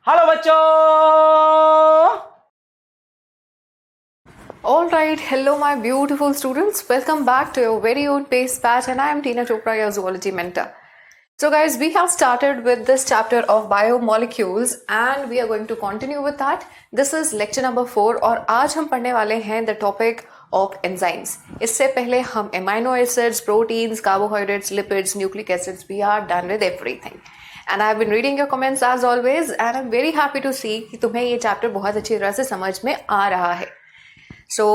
Hello बच्चों। All right, hello my beautiful students. Welcome back to your very own pace batch and I am Tina Chopra, your zoology mentor. So guys, we have started with this chapter of biomolecules and we are going to continue with that. This is lecture number 4 और आज हम पढ़ने वाले हैं the topic of enzymes. इससे पहले हम amino acids, proteins, carbohydrates, lipids, nucleic acids, we are done with everything. And I have been reading your comments as always and I'm very happy to see कि तुम्हें ये chapter बहुत अच्छी तरह से समझ में आ रहा है. So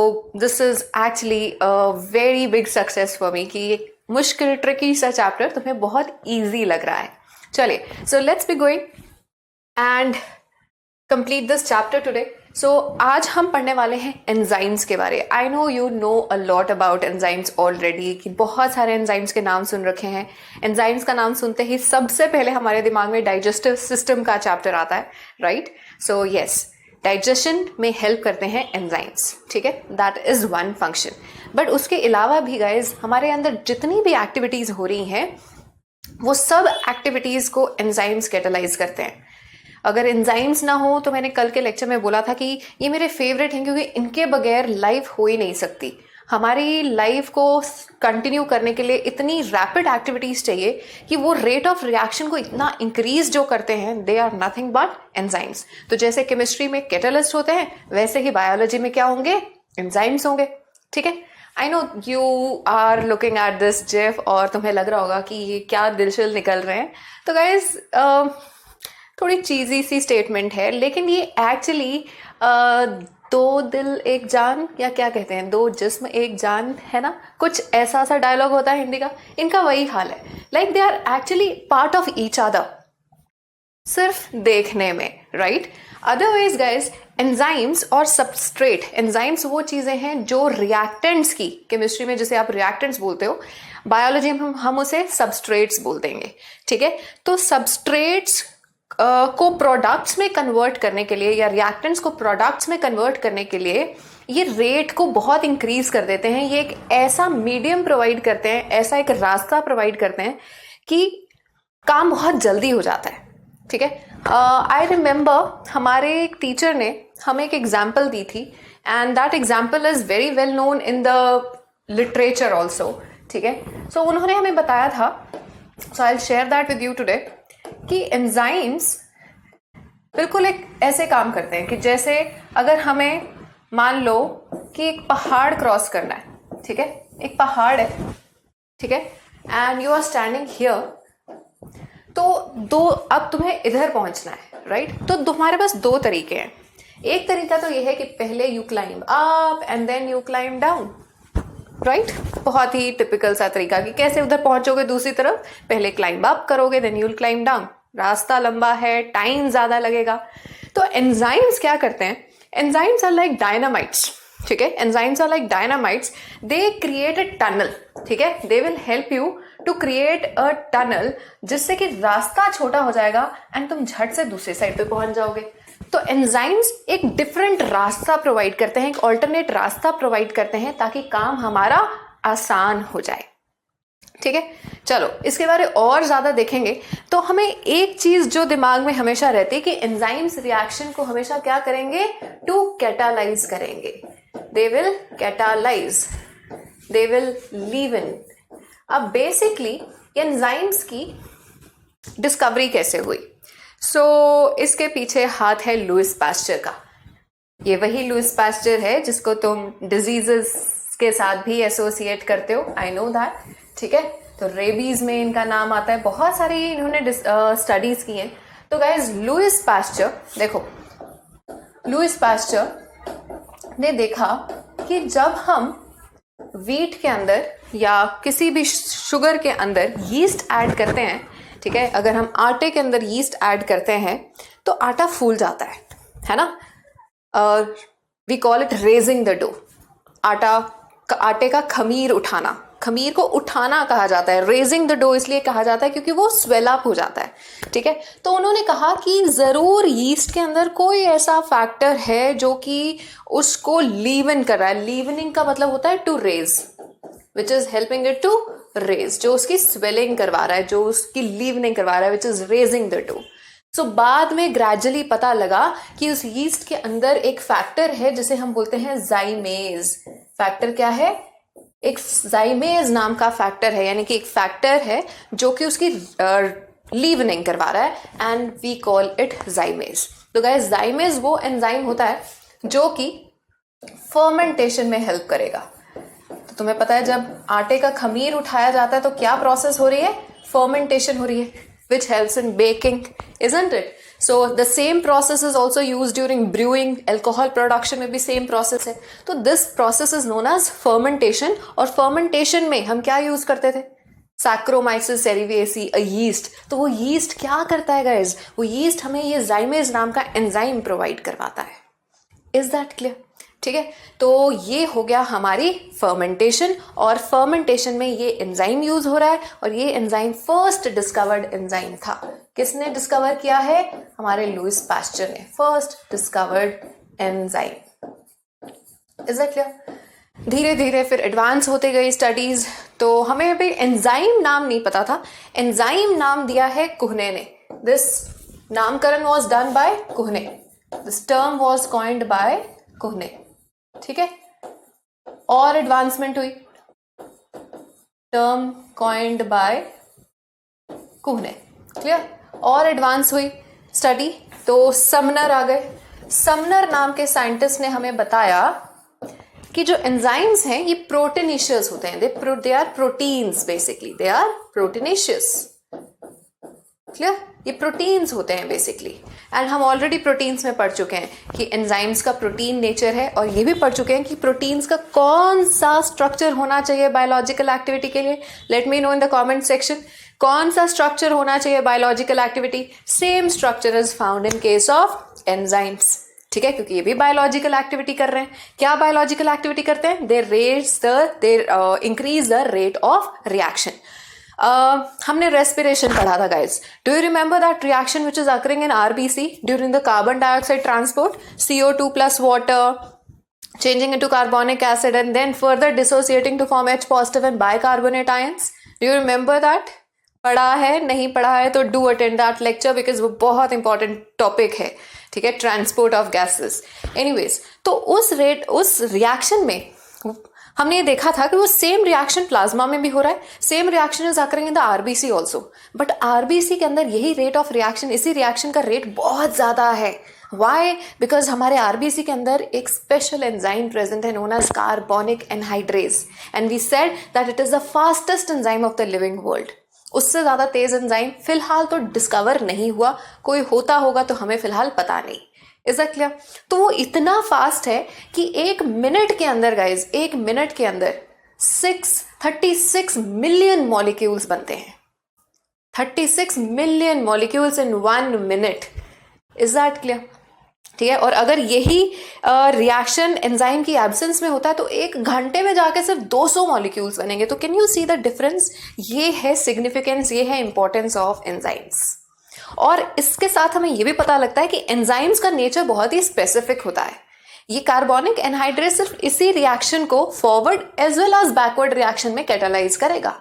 this is actually a very big success for me कि एक मुश्किल ट्रिकी सा चैप्टर तुम्हें बहुत easy लग रहा है. चलिए, so let's be going and complete this chapter today. So आज हम पढ़ने वाले हैं enzymes के बारे. I know you know a lot about enzymes already कि बहुत सारे enzymes के नाम सुन रखे हैं. Enzymes का नाम सुनते ही सबसे पहले हमारे दिमाग में digestive system का चैप्टर आता है, right? So yes, डाइजेशन में हेल्प करते हैं एंजाइम्स, ठीक है, that is one function. But उसके अलावा भी गाइज हमारे अंदर जितनी भी एक्टिविटीज हो रही हैं वो सब एक्टिविटीज को एंजाइम्स कैटालाइज करते हैं. अगर एंजाइम्स ना हो तो मैंने कल के लेक्चर में बोला था कि ये मेरे फेवरेट हैं क्योंकि इनके बगैर लाइफ हो ही नहीं सकती. हमारी लाइफ को कंटिन्यू करने के लिए इतनी रैपिड एक्टिविटीज चाहिए कि वो रेट ऑफ रिएक्शन को इतना इंक्रीज जो करते हैं, they are nothing but enzymes. तो जैसे केमिस्ट्री में कैटालिस्ट होते हैं वैसे ही बायोलॉजी में क्या होंगे, एंजाइम्स होंगे, ठीक है. I know you are looking at this GIF और तुम्हें लग रहा होगा कि ये क्या दिलशिल निकल रहे हैं. तो गाइज थोड़ी चीजी सी स्टेटमेंट है लेकिन ये एक्चुअली दो दिल एक जान या क्या कहते हैं, दो जिस्म एक जान, है ना, कुछ ऐसा सा डायलॉग होता है हिंदी का. इनका वही हाल है. Like they are actually part of each other, सिर्फ देखने में, राइट. अदरवाइज गाइज एंजाइम्स और सबस्ट्रेट, एंजाइम्स वो चीजें हैं जो रिएक्टेंट्स की, केमिस्ट्री में जिसे आप रिएक्टेंट्स बोलते हो, बायोलॉजी में हम उसे सबस्ट्रेट्स बोल देंगे, ठीक है. तो सबस्ट्रेट्स को प्रोडक्ट्स में कन्वर्ट करने के लिए या रिएक्टेंट्स को प्रोडक्ट्स में कन्वर्ट करने के लिए ये रेट को बहुत इंक्रीज कर देते हैं. ये एक ऐसा मीडियम प्रोवाइड करते हैं, ऐसा एक रास्ता प्रोवाइड करते हैं कि काम बहुत जल्दी हो जाता है, ठीक है. आई रिमेंबर हमारे एक टीचर ने हमें एक एग्जाम्पल दी थी and that example is very well known in the literature also, ठीक है. सो उन्होंने हमें बताया था, so I will share that with you today, कि एंजाइम्स बिल्कुल एक ऐसे काम करते हैं कि जैसे अगर हमें मान लो कि एक पहाड़ क्रॉस करना है, ठीक है, एक पहाड़ है, ठीक है, and you are standing here. तो अब तुम्हें इधर पहुंचना है, राइट. तो तुम्हारे पास दो तरीके हैं. एक तरीका तो ये है कि पहले you climb up and then you climb down, right. बहुत ही टिपिकल सा तरीका कि कैसे उधर पहुंचोगे दूसरी तरफ, पहले क्लाइंब अप करोगे then you will climb down. रास्ता लंबा है, टाइम ज्यादा लगेगा. तो एंजाइम्स क्या करते हैं, एंजाइम्स आर लाइक डायनामाइट्स, ठीक है. Enzymes are like dynamites, they create a tunnel, ठीक है. They will help you to create a tunnel जिससे कि रास्ता छोटा हो जाएगा एंड तुम झट से दूसरे साइड पे पहुंच जाओगे. तो एंजाइम्स एक डिफरेंट रास्ता प्रोवाइड करते हैं, एक ऑल्टरनेट रास्ता प्रोवाइड करते हैं ताकि काम हमारा आसान हो जाए, ठीक है. चलो इसके बारे और ज्यादा देखेंगे तो हमें एक चीज जो दिमाग में हमेशा रहती है कि एंजाइम्स रिएक्शन को हमेशा क्या करेंगे, टू कैटालाइज करेंगे. They will catalyse, they will leaven. अब बेसिकली एंजाइम्स की डिस्कवरी कैसे हुई, सो इसके पीछे हाथ है लुईस पास्चर का. ये वही लुईस पास्चर है जिसको तुम डिजीजेस के साथ भी एसोसिएट करते हो, आई नो दैट, ठीक है. तो रेबीज में इनका नाम आता है, बहुत सारी इन्होंने स्टडीज की हैं. तो गाइज लुईस पास्चर, देखो लुईस पास्चर ने देखा कि जब हम वीट के अंदर या किसी भी शुगर के अंदर यीस्ट ऐड करते हैं, ठीक है, अगर हम आटे के अंदर यीस्ट ऐड करते हैं तो आटा फूल जाता है ना. We call it raising the dough. आटे का खमीर उठाना, खमीर को उठाना कहा जाता है. रेजिंग द डो इसलिए कहा जाता है क्योंकि वो स्वेल अप हो जाता है, ठीक है. तो उन्होंने कहा कि जरूर यीस्ट के अंदर कोई ऐसा फैक्टर है जो कि उसको लीवन कर रहा है. लीवनिंग का मतलब होता है to raise, which is helping it to raise, जो उसकी स्वेलिंग करवा रहा है, जो उसकी लीवनिंग करवा रहा है, which is raising the dough. So बाद में ग्रेजुअली पता लगा कि उस यीस्ट के अंदर एक फैक्टर है जिसे हम बोलते हैं जाइमेज। फैक्टर क्या है? एक जाइमेज नाम का फैक्टर है, यानी कि एक फैक्टर है जो कि उसकी लीव नहीं करवा रहा है, and we call it zymase. तो गाइस जाइमेज वो एंजाइम होता है जो कि फर्मेंटेशन में हेल्प करेगा। तो तुम्हें पता है जब आटे का खमीर उठाया जाता है तो क्या प्रोसेस हो रही है? फर्मेंटेशन हो रही है, which helps in baking, isn't it? So the same process is also used during brewing, alcohol production में भी same process है। तो this process is known as fermentation, और fermentation में हम क्या use करते थे? Saccharomyces cerevisiae, a yeast। तो वो yeast क्या करता है guys? वो yeast हमें ये zymes नाम का enzyme provide करवाता है। Is that clear? ठीक है, तो ये हो गया हमारी फर्मेंटेशन, और फर्मेंटेशन में ये एंजाइम यूज हो रहा है, और ये एंजाइम फर्स्ट डिस्कवर्ड एंजाइम था। किसने डिस्कवर किया है? हमारे लुइस पास्चर ने first discovered enzyme. Is that clear? धीरे धीरे फिर एडवांस होते गई स्टडीज, तो हमें अभी एंजाइम नाम नहीं पता था, एंजाइम नाम दिया है कुहने ने। दिस नामकरण was done by Kuhne, this term was coined by Kuhne. ठीक है, और एडवांसमेंट हुई, term coined by Kuhne. Clear? और एडवांस हुई स्टडी, तो समनर आ गए। समनर नाम के साइंटिस्ट ने हमें बताया कि जो एंजाइम्स हैं ये प्रोटीनेशियस होते हैं, they are proteins, basically they are proteinaceous. Clear? ये प्रोटीन्स होते हैं बेसिकली, एंड हम ऑलरेडी प्रोटीन्स में पढ़ चुके हैं कि एंजाइम्स का प्रोटीन नेचर है, और ये भी पढ़ चुके हैं कि प्रोटीन्स का कौन सा स्ट्रक्चर होना चाहिए बायोलॉजिकल एक्टिविटी के लिए। Let me know in the comment section, कौन सा स्ट्रक्चर होना चाहिए biological activity? Same structure is found in case of enzymes. ठीक है, क्योंकि ये भी बायोलॉजिकल एक्टिविटी कर रहे हैं। क्या बायोलॉजिकल एक्टिविटी करते हैं? They increase the rate of reaction. हमने रेस्पिरेशन पढ़ा था guys. Do you remember that reaction which is occurring in RBC during the carbon dioxide transport? CO2 plus water changing into carbonic acid and then further dissociating to form H positive and bicarbonate ions. Do you remember that? पढ़ा है? नहीं पढ़ा है तो do attend that lecture, because वो बहुत important topic है। ठीक है, ट्रांसपोर्ट ऑफ गैसेस। एनीवेज, तो उस रिएक्शन में हमने ये देखा था कि वो सेम रिएक्शन प्लाज्मा में भी हो रहा है, same reaction is occurring in the RBC also, but RBC के अंदर यही रेट ऑफ रिएक्शन, इसी रिएक्शन का रेट बहुत ज्यादा है। वाई? बिकॉज हमारे आरबीसी के अंदर एक स्पेशल एंजाइम प्रेजेंट है known as carbonic anhydrase, and we said that it is the fastest enzyme of the living world. उससे ज्यादा तेज एंजाइम फिलहाल तो डिस्कवर नहीं हुआ, कोई होता होगा तो हमें फिलहाल पता नहीं। Is that clear? तो वो इतना फास्ट है कि एक मिनट के अंदर गाइज, एक मिनट के अंदर 36 मिलियन मॉलिक्यूल्स बनते हैं। 36 million molecules in 1 minute. Is that clear? ठीक है, और अगर यही रिएक्शन एंजाइम की एब्सेंस में होता है तो एक घंटे में जाके सिर्फ 200 मॉलिक्यूल्स बनेंगे। तो can you see the difference? ये है सिग्निफिकेंस, ये है इंपॉर्टेंस ऑफ एंजाइम्स। और इसके साथ हमें यह भी पता लगता है कि एंजाइम्स का नेचर बहुत ही स्पेसिफिक होता है। ये कार्बोनिक एनहाइड्रेज सिर्फ इसी रिएक्शन को forward as well as backward reaction में कैटालाइज करेगा।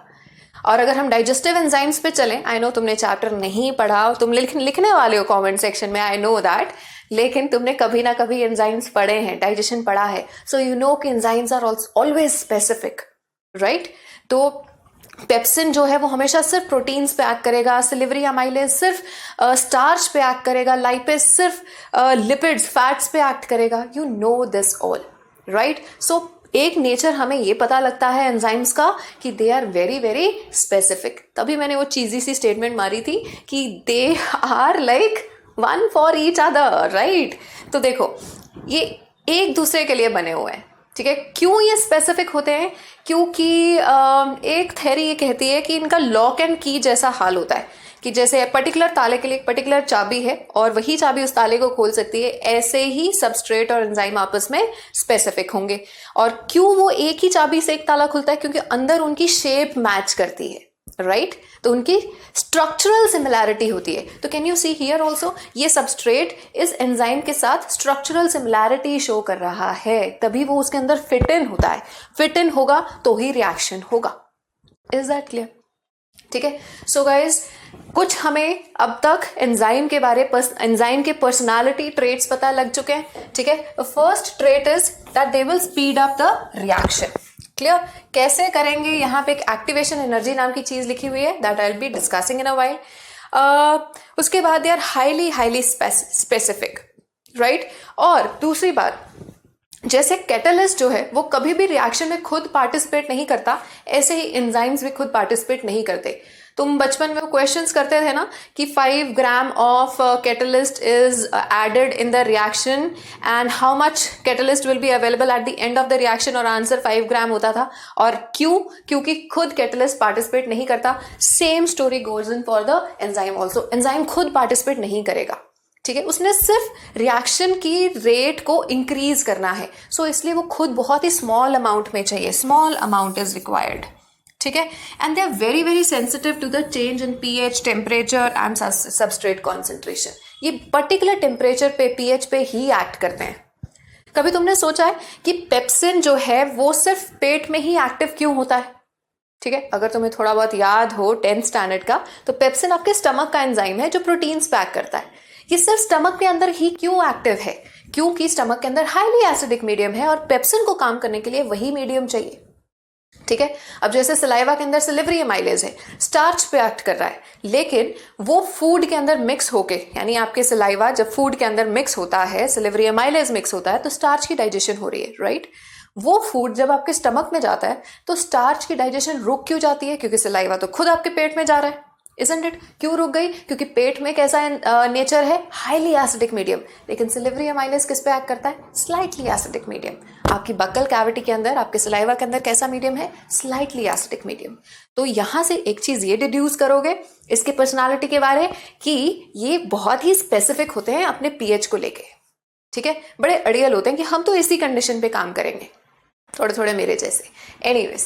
और अगर हम डाइजेस्टिव एंजाइम्स पे चलें, आई नो तुमने चैप्टर नहीं पढ़ा, तुम लिखने वाले हो कमेंट सेक्शन में, आई नो दैट, लेकिन तुमने कभी ना कभी एंजाइम्स पढ़े हैं, डाइजेशन पढ़ा है, सो यू नो कि enzymes are always specific, right? तो पेप्सिन जो है वो हमेशा सिर्फ प्रोटीन्स पे एक्ट करेगा, सिलिवरी अमाइलेज सिर्फ स्टार्च पे एक्ट करेगा, लाइपेज सिर्फ लिपिड्स फैट्स पे एक्ट करेगा। You know this all, right? So एक नेचर हमें ये पता लगता है एंजाइम्स का कि they are very very specific. तभी मैंने वो चीजी सी स्टेटमेंट मारी थी कि they are like one for each other, right? तो देखो ये एक दूसरे के लिए बने हुए हैं, ठीक है? क्यों ये स्पेसिफिक होते हैं? क्योंकि एक थ्योरी ये कहती है कि इनका लॉक एंड की जैसा हाल होता है, कि जैसे पर्टिकुलर ताले के लिए एक पर्टिकुलर चाबी है और वही चाबी उस ताले को खोल सकती है, ऐसे ही सबस्ट्रेट और एंजाइम आपस में स्पेसिफिक होंगे। और क्यों वो एक ही चाबी से एक ताला खुलता है? क्योंकि अंदर उनकी शेप मैच करती है, राइट? तो उनकी स्ट्रक्चरल सिमिलैरिटी होती है। तो can you see here also, ये सबस्ट्रेट इस एंजाइम के साथ स्ट्रक्चरल सिमिलैरिटी शो कर रहा है, तभी वो उसके अंदर फिट इन होता है। फिट इन होगा तो ही रिएक्शन होगा। Is that clear? ठीक है। सो गाइज, कुछ हमें अब तक एंजाइम के पर्सनालिटी ट्रेट्स पता लग चुके हैं, ठीक है। First trait is that they will speed up the reaction. Clear? कैसे करेंगे? यहाँ पे एक एक्टिवेशन एनर्जी नाम की चीज लिखी हुई है, that I will be discussing in a while. उसके बाद they are highly specific, right. और दूसरी बात, जैसे कैटलिस्ट जो है वो कभी भी रिएक्शन में खुद पार्टिसिपेट नहीं करता, ऐसे ही एंजाइम्स भी खुद पार्टिसिपेट नहीं करते। तुम बचपन में क्वेश्चंस करते थे ना कि 5 gram of catalyst is added in the reaction and how much catalyst will be available at the end of the reaction, और आंसर 5 ग्राम होता था। और क्यों? क्योंकि खुद कैटलिस्ट पार्टिसिपेट नहीं करता। Same story goes in for the enzyme also. Enzyme खुद पार्टिसिपेट नहीं करेगा, ठीक है। उसने सिर्फ रिएक्शन की रेट को इंक्रीज करना है, सो इसलिए वो खुद बहुत ही स्मॉल अमाउंट में चाहिए, स्मॉल अमाउंट इज रिक्वायर्ड, ठीक है। And they are very sensitive to the change in pH, temperature and substrate concentration. ये पर्टिकुलर टेम्परेचर पे, पीएच पे ही एक्ट करते हैं। कभी तुमने सोचा है कि पेप्सिन जो है वो सिर्फ पेट में ही एक्टिव क्यों होता है? ठीक है, अगर तुम्हें थोड़ा बहुत याद हो 10th स्टैंडर्ड का, तो पेप्सिन आपके स्टमक का एंजाइम है जो प्रोटीन्स पैक करता है। ये सिर्फ स्टमक के अंदर ही क्यों एक्टिव है? क्योंकि स्टमक के अंदर हाईली एसिडिक मीडियम है और पेप्सिन को काम करने के लिए वही मीडियम चाहिए, ठीक है। अब जैसे सलाइवा के अंदर सिलिवरी एमाइलेज है, स्टार्च पे एक्ट कर रहा है, लेकिन वो फूड के अंदर मिक्स होके, यानी आपके सलाइवा जब फूड के अंदर मिक्स होता है, सिलिवरी एमाइलेज मिक्स होता है, तो स्टार्च की डाइजेशन हो रही है, राइट। वो फूड जब आपके स्टमक में जाता है तो स्टार्च की डाइजेशन रुक क्यों जाती है? क्योंकि सलाइवा तो खुद आपके पेट में जा रहा है, इजंट इट? क्यों रुक गई? क्योंकि पेट में कैसा नेचर है? Highly acidic medium. लेकिन सिलिवरी एमाइलेज किस पे एक्ट करता है? Slightly acidic medium. आपकी बक्कल कैविटी के अंदर, आपके सलाइवा के अंदर कैसा मीडियम है? Slightly acidic medium. तो यहां से एक चीज ये डिड्यूस करोगे इसके पर्सनालिटी के बारे कि ये बहुत ही स्पेसिफिक होते हैं अपने पीएच को लेके, ठीक है। बड़े अड़ियल होते हैं कि हम तो इसी कंडीशन पे काम करेंगे, थोड़े थोड़े मेरे जैसे। Anyways,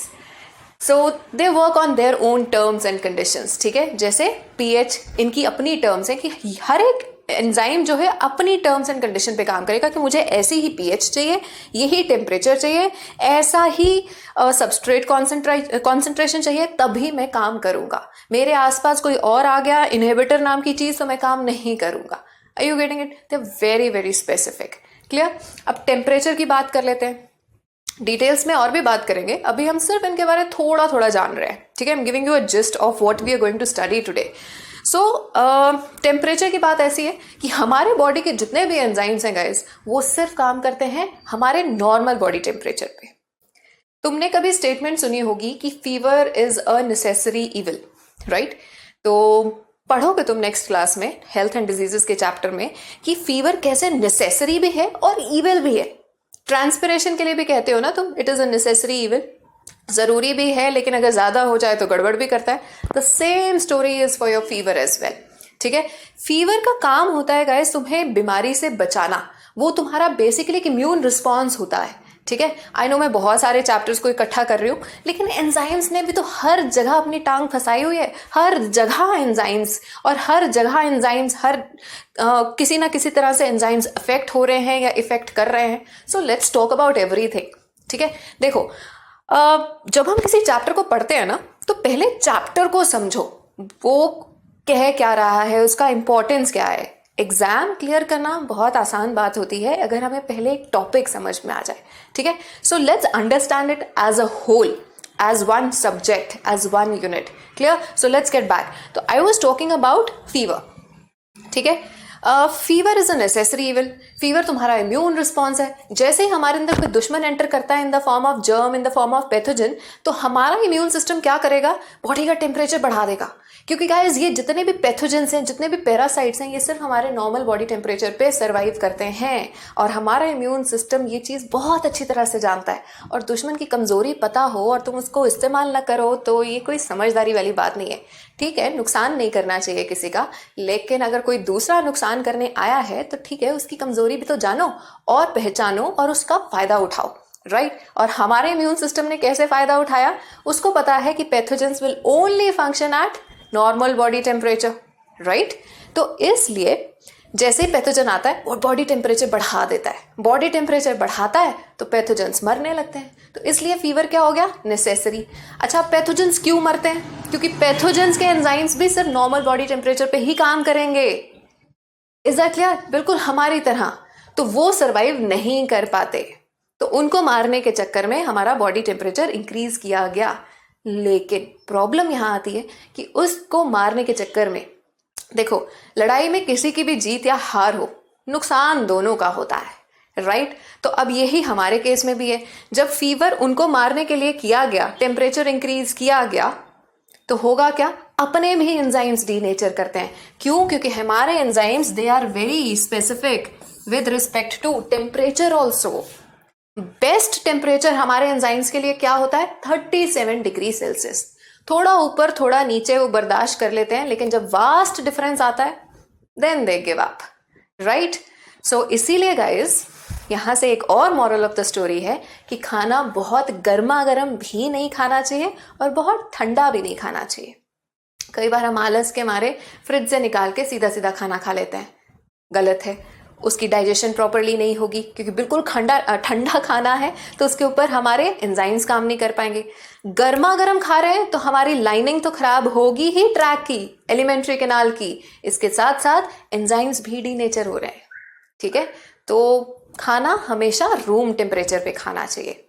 so they work on their own terms and conditions, ठीक है। जैसे पीएच, इनकी अपनी टर्म्स है कि हर एक एंजाइम जो है अपनी टर्म्स एंड कंडीशन पे काम करेगा कि मुझे ऐसी ही पीएच चाहिए, यही टेम्परेचर चाहिए, ऐसा ही सबस्ट्रेट कॉन्सेंट्रेशन चाहिए, तभी मैं काम करूंगा। मेरे आसपास कोई और आ गया इनहिबिटर नाम की चीज, तो मैं काम नहीं करूंगा। Are you getting it? They very specific. Clear? अब टेम्परेचर की बात कर लेते हैं, डिटेल्स में और भी बात करेंगे, अभी हम सिर्फ इनके बारे में थोड़ा जान रहे हैं, ठीक है। I am giving you a gist of what we are going to study today. So temperature की बात ऐसी है कि हमारे बॉडी के जितने भी एंजाइम्स हैं गाइस, वो सिर्फ काम करते हैं हमारे नॉर्मल बॉडी टेम्परेचर पे। तुमने कभी स्टेटमेंट सुनी होगी कि fever is a necessary evil, right? तो पढ़ोगे तुम नेक्स्ट क्लास में हेल्थ एंड डिजीजेस के चैप्टर में कि फीवर कैसे नेसेसरी भी है और इविल भी है। ट्रांसपिरेशन के लिए भी कहते हो ना तुम, it is a necessary evil, जरूरी भी है, लेकिन अगर ज्यादा हो जाए तो गड़बड़ भी करता है। The same story is for your fever as well, ठीक है। फीवर का काम होता है गाइस तुम्हें बीमारी से बचाना, वो तुम्हारा बेसिकली एक इम्यून रिस्पॉन्स होता है, ठीक है। आई नो मैं बहुत सारे चैप्टर्स को इकट्ठा कर रही हूँ, लेकिन एंजाइम्स ने भी तो हर जगह अपनी टांग फंसाई हुई है, हर जगह एंजाइम्स, और हर जगह एंजाइम्स, हर किसी ना किसी तरह से एंजाइम्स अफेक्ट हो रहे हैं या इफेक्ट कर रहे हैं। So let's talk about everything, ठीक है। देखो, जब हम किसी चैप्टर को पढ़ते हैं ना, तो पहले चैप्टर को समझो, वो कह क्या रहा है, उसका इंपॉर्टेंस क्या है। एग्जाम क्लियर करना बहुत आसान बात होती है अगर हमें पहले एक टॉपिक समझ में आ जाए, ठीक है। So let's understand it as a whole, as one subject, as one unit. Clear? So let's get back. तो I was talking about fever, ठीक है। Fever is a necessary evil. Fever तुम्हारा इम्यून रिस्पॉन्स है। जैसे ही हमारे अंदर कोई दुश्मन एंटर करता है in the form of germ, in the form of pathogen, तो हमारा इम्यून सिस्टम क्या करेगा? बॉडी का टेम्परेचर बढ़ा देगा, क्योंकि गाइस ये जितने भी पैथोजेंस हैं, जितने भी पैरासाइट्स हैं, ये सिर्फ हमारे नॉर्मल बॉडी टेम्परेचर पे सर्वाइव करते हैं, और हमारा इम्यून सिस्टम ये चीज़ बहुत अच्छी तरह से जानता है। और दुश्मन की कमजोरी पता हो और तुम उसको इस्तेमाल ना करो तो ये कोई समझदारी वाली बात नहीं है, ठीक है। नुकसान नहीं करना चाहिए किसी का, लेकिन अगर कोई दूसरा नुकसान करने आया है तो ठीक है, उसकी कमजोरी भी तो जानो और पहचानो और उसका फायदा उठाओ, राइट। और हमारे इम्यून सिस्टम ने कैसे फायदा उठाया? उसको पता है कि pathogens will only function at normal body temperature, right. तो इसलिए जैसे ही पैथोजन आता है वो बॉडी टेम्परेचर बढ़ा देता है, बॉडी टेम्परेचर बढ़ाता है तो पैथोजेंस मरने लगते हैं। तो इसलिए फीवर क्या हो गया, नेसेसरी। अच्छा, पैथोजेंस क्यों मरते हैं? क्योंकि पैथोजेंस के एंजाइम्स भी सिर्फ नॉर्मल बॉडी टेम्परेचर पे ही काम करेंगे। Is that clear? बिल्कुल हमारी तरह। तो वो सर्वाइव नहीं कर पाते, तो उनको मारने के चक्कर में हमारा बॉडी टेम्परेचर इंक्रीज किया गया। लेकिन प्रॉब्लम यहां आती है कि उसको मारने के चक्कर में, देखो लड़ाई में किसी की भी जीत या हार हो, नुकसान दोनों का होता है, राइट? तो अब यही हमारे केस में भी है। जब फीवर उनको मारने के लिए किया गया, टेम्परेचर इंक्रीज किया गया, तो होगा क्या, अपने भी एंजाइम्स डीनेचर करते हैं। क्यों? क्योंकि हमारे enzymes they are very specific with respect to temperature also. Best temperature हमारे एंजाइम्स के लिए क्या होता है, 37 डिग्री सेल्सियस। थोड़ा ऊपर थोड़ा नीचे वो बर्दाश्त कर लेते हैं, लेकिन जब वास्ट डिफरेंस आता है then they give up, right? So इसीलिए गाइस यहां से एक और मॉरल ऑफ द स्टोरी है कि खाना बहुत गर्मा गर्म भी नहीं खाना चाहिए और बहुत ठंडा भी नहीं खाना चाहिए। कई बार हम आलस के मारे फ्रिज से निकाल के सीधा सीधा खाना खा लेते हैं, गलत है। उसकी डाइजेशन प्रॉपरली नहीं होगी, क्योंकि बिल्कुल ठंडा खाना है तो उसके ऊपर हमारे एंजाइम्स काम नहीं कर पाएंगे। गर्मा गर्म खा रहे हैं तो हमारी लाइनिंग तो खराब होगी ही, ट्रैक की, एलिमेंट्री कैनाल की, इसके साथ साथ एंजाइम्स भी डीनेचर हो रहे हैं, ठीक है? तो खाना हमेशा रूम टेम्परेचर पे खाना चाहिए।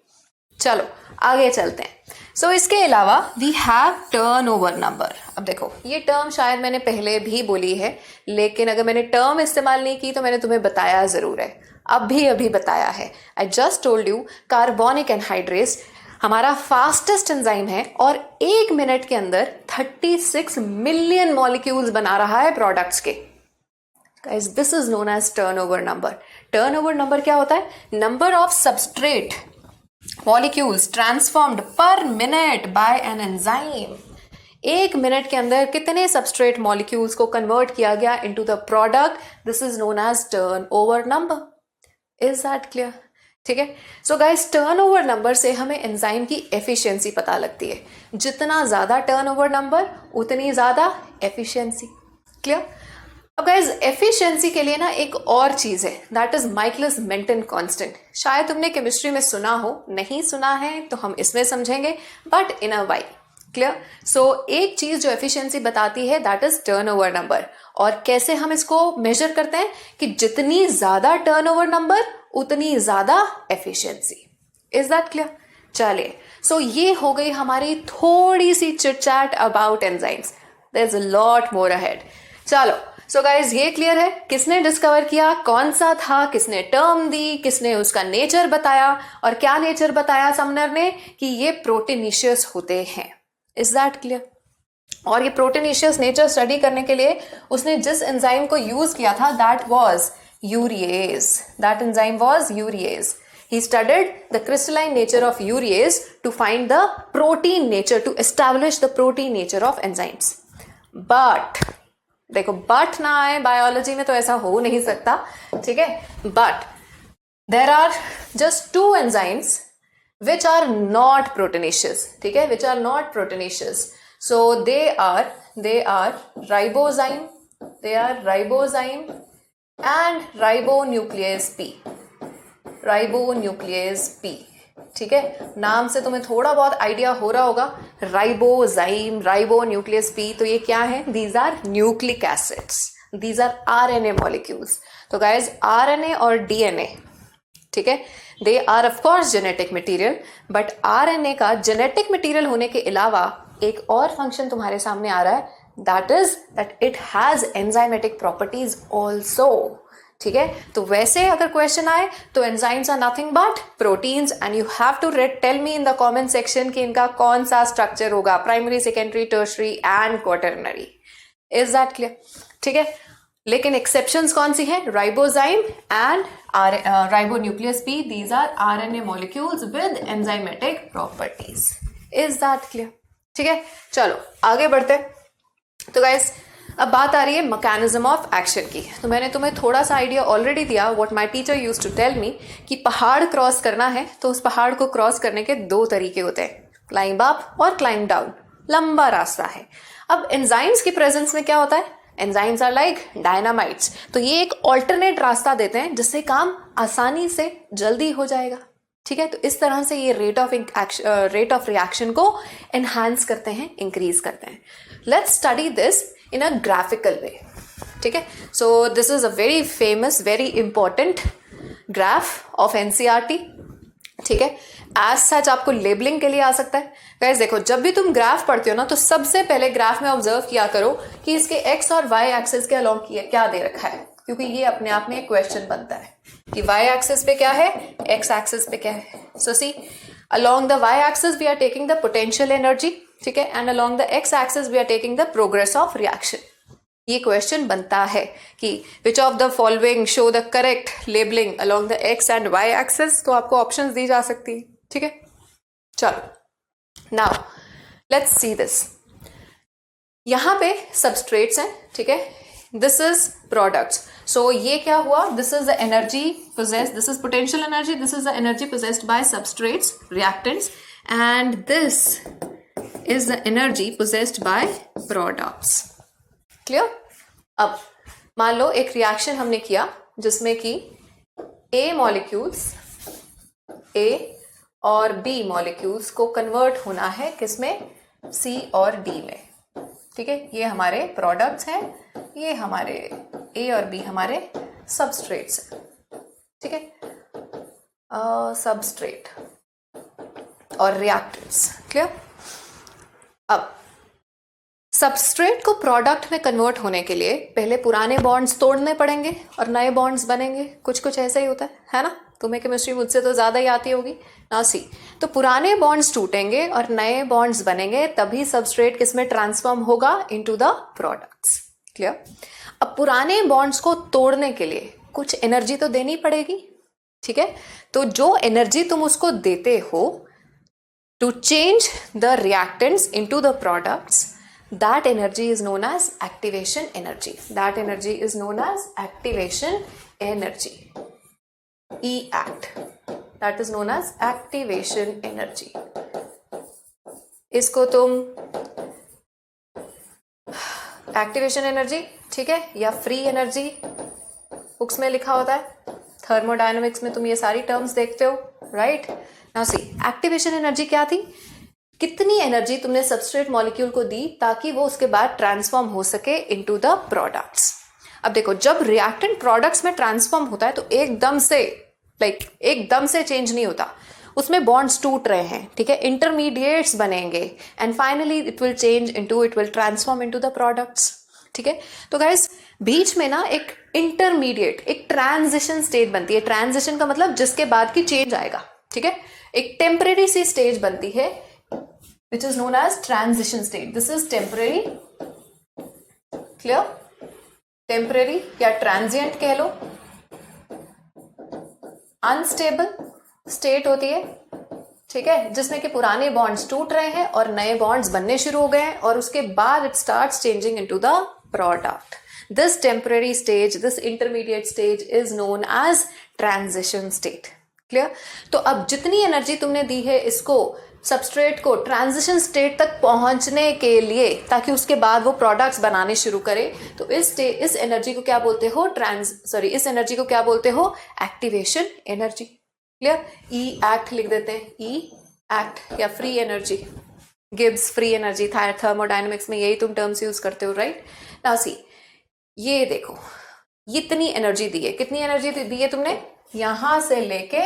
चलो आगे चलते हैं। सो इसके अलावा वी हैव टर्नओवर नंबर। अब देखो ये टर्म शायद मैंने पहले भी बोली है, लेकिन अगर मैंने टर्म इस्तेमाल नहीं की तो मैंने तुम्हें बताया ज़रूर है, अभी बताया है। I just told you carbonic anhydrase हमारा फास्टेस्ट एंजाइम है और 1 मिनट के अंदर 36 मिलियन मॉलिक्यूल्स बना रहा है प्रोडक्ट्स के। Guys, this is known as turnover number. Turnover number क्या होता है? Number of substrate molecules transformed per minute by an enzyme. 1 minute के अंदर कितने substrate molecules को convert किया गया into the product? This is known as turnover number. Is that clear? ठीक है? So guys, turnover number से हमें enzyme की efficiency पता लगती है। जितना ज़्यादा turnover number उतनी ज़्यादा efficiency. Clear? अब गाइज एफिशिएंसी के लिए ना एक और चीज है, that is Michaelis Menten constant. शायद तुमने केमिस्ट्री में सुना हो, नहीं सुना है तो हम इसमें समझेंगे, but in a way. Clear? So एक चीज जो एफिशिएंसी बताती है दैट इज टर्नओवर नंबर। और कैसे हम इसको मेजर करते हैं कि जितनी ज्यादा टर्नओवर नंबर उतनी ज्यादा एफिशिएंसी। Is that clear? चलिए, सो ये हो गई हमारी थोड़ी सी chit chat about enzymes. There is a lot more ahead. चलो, सो गाइज ये क्लियर है किसने डिस्कवर किया, कौन सा था, किसने टर्म दी, किसने उसका नेचर बताया, और क्या नेचर बताया समनर ने, कि ये प्रोटीनिशियस होते हैं। Is that clear? और ये प्रोटीनिशियस नेचर स्टडी करने के लिए उसने जिस एंजाइम को यूज किया था that was urease. That enzyme was urease. He studied the crystalline nature of urease to find the protein nature, to establish the protein nature of enzymes. But देखो but ना आए बायोलॉजी में तो ऐसा हो नहीं सकता, ठीक है? But there are just 2 enzymes which are not proteinaceous, ठीक है? Which are not proteinaceous. So they are ribozyme and ribonuclease P. ठीक है? नाम से तुम्हें थोड़ा बहुत आइडिया हो रहा होगा, राइबोजाइम, राइबोन्यूक्लियस पी, तो ये क्या है? These are nucleic acids, these are RNA molecules. तो गाइज आरएनए और डीएनए, ठीक है, they are of course genetic material, but RNA का जेनेटिक मटेरियल होने के अलावा एक और फंक्शन तुम्हारे सामने आ रहा है, that it has enzymatic properties also. ठीक है? तो वैसे अगर क्वेश्चन आए तो enzymes are nothing but proteins, and you have to tell me in the comment section कि इनका कौन सा स्ट्रक्चर होगा, primary, secondary, tertiary and quaternary. Is that clear? ठीक है? लेकिन एक्सेप्शंस कौन सी है? Ribozyme and ribonuclease P, these are RNA molecules with enzymatic properties. Is that clear? ठीक है, चलो आगे बढ़ते हैं। तो गाइस अब बात आ रही है मैकेनिज्म ऑफ एक्शन की। तो मैंने तुम्हें थोड़ा सा आइडिया ऑलरेडी दिया, what my teacher used to tell me, कि पहाड़ क्रॉस करना है तो उस पहाड़ को क्रॉस करने के 2 तरीके होते हैं, क्लाइंब अप और क्लाइंब डाउन। लंबा रास्ता है। अब एंजाइम्स की प्रेजेंस में क्या होता है? Enzymes are like dynamites. तो ये एक ऑल्टरनेट रास्ता देते हैं जिससे काम आसानी से जल्दी हो जाएगा। ठीक है, तो इस तरह से ये रेट ऑफ रिएक्शन को एनहांस करते हैं, इंक्रीज करते हैं। Let's study this in a graphical way. ठीक है, so this is a very famous, very important graph of NCERT. ठीक है, एज सच आपको लेबलिंग के लिए आ सकता है। गाइस देखो, जब भी तुम ग्राफ पढ़ते हो ना, तो सबसे पहले ग्राफ में ऑब्जर्व किया करो कि इसके एक्स और वाई एक्सिस के अलोंग क्या दे रखा है, क्योंकि ये अपने आप में एक क्वेश्चन बनता है कि वाई एक्सिस पे क्या है, एक्स एक्सिस पे क्या है। So see, along the Y axis we are taking the potential energy, ठीक है, and along the X axis we are taking the progress of reaction. ये क्वेश्चन बनता है कि which of the following show the correct labelling along the X and Y axis. तो आपको options दी जा सकती है। ठीक है, चलो नाउ लेट्स सी दिस। यहां पे सबस्ट्रेट्स हैं, ठीक है, दिस इज प्रोडक्ट्स। सो ये क्या हुआ, this is the energy possessed, this is potential energy, this is the energy possessed by substrates, reactants, and this is the energy possessed by products. Clear? अब मान लो एक रिएक्शन हमने किया जिसमें कि ए मॉलिक्यूल्स, ए और बी मॉलिक्यूल्स को convert होना है किसमें, सी और डी में। ठीक है, ये हमारे प्रोडक्ट्स हैं, ये हमारे ए और बी हमारे सबस्ट्रेट्स हैं। ठीक है, सबस्ट्रेट और रिएक्टेंट्स। क्लियर? अब सबस्ट्रेट को प्रोडक्ट में कन्वर्ट होने के लिए पहले पुराने बॉन्ड्स तोड़ने पड़ेंगे और नए बॉन्ड्स बनेंगे। कुछ कुछ ऐसा ही होता है ना? तुम्हें केमिस्ट्री मुझसे तो ज़्यादा ही आती होगी ना। सी, तो पुराने बॉन्ड्स टूटेंगे और नए बॉन्ड्स बनेंगे, तभी सबस्ट्रेट किसमें ट्रांसफॉर्म होगा, इनटू द प्रोडक्ट्स। क्लियर? अब पुराने बॉन्ड्स को तोड़ने के लिए कुछ एनर्जी तो देनी पड़ेगी। ठीक है, तो जो एनर्जी तुम उसको देते हो to change the reactants into the products, that energy is known as activation energy. That energy is known as activation energy. E-act. That is known as activation energy. इसको तुम activation energy, ठीक है, या free energy books में लिखा होता है। Thermodynamics में तुम ये सारी टर्म्स देखते हो, right? Now see, activation energy क्या थी, कितनी एनर्जी तुमने सबस्ट्रेट मॉलिक्यूल को दी ताकि वो उसके बाद ट्रांसफॉर्म हो सके इनटू द प्रोडक्ट्स। अब देखो, जब रिएक्टेंट प्रोडक्ट्स में ट्रांसफॉर्म होता है तो एकदम से चेंज नहीं होता, उसमें बॉन्ड्स टूट रहे हैं। ठीक है, इंटरमीडिएट्स बनेंगे and finally it will transform into the products. ठीक है, तो गाइस बीच में ना एक इंटरमीडिएट, एक ट्रांजिशन स्टेट बनती है। ट्रांजिशन का मतलब जिसके बाद की चेंज आएगा। ठीक है, एक टेम्परेरी सी स्टेज बनती है which is known as transition state. This is temporary. Clear? Temporary या transient कह लो। Unstable state होती है, ठीक है, जिसमें कि पुराने बॉन्ड्स टूट रहे हैं और नए बॉन्ड्स बनने शुरू हो गए हैं और उसके बाद it starts changing into the product. This temporary stage, this intermediate stage is known as transition state. Clear? तो अब जितनी एनर्जी तुमने दी है इसको सबस्ट्रेट को ट्रांजिशन स्टेट तक पहुंचने के लिए, ताकि उसके बाद वो प्रोडक्ट्स बनाने शुरू करे, तो इस एनर्जी को क्या बोलते हो, इस एनर्जी को क्या बोलते हो, एक्टिवेशन एनर्जी। क्लियर? ई एक्ट लिख देते हैं, ई एक्ट या free energy, Gibbs free energy. Thermodynamics में यही तुम टर्म्स यूज करते हो, राइट? नाउ सी, ये देखो, इतनी एनर्जी दी है, कितनी एनर्जी दी है तुमने, यहां से लेके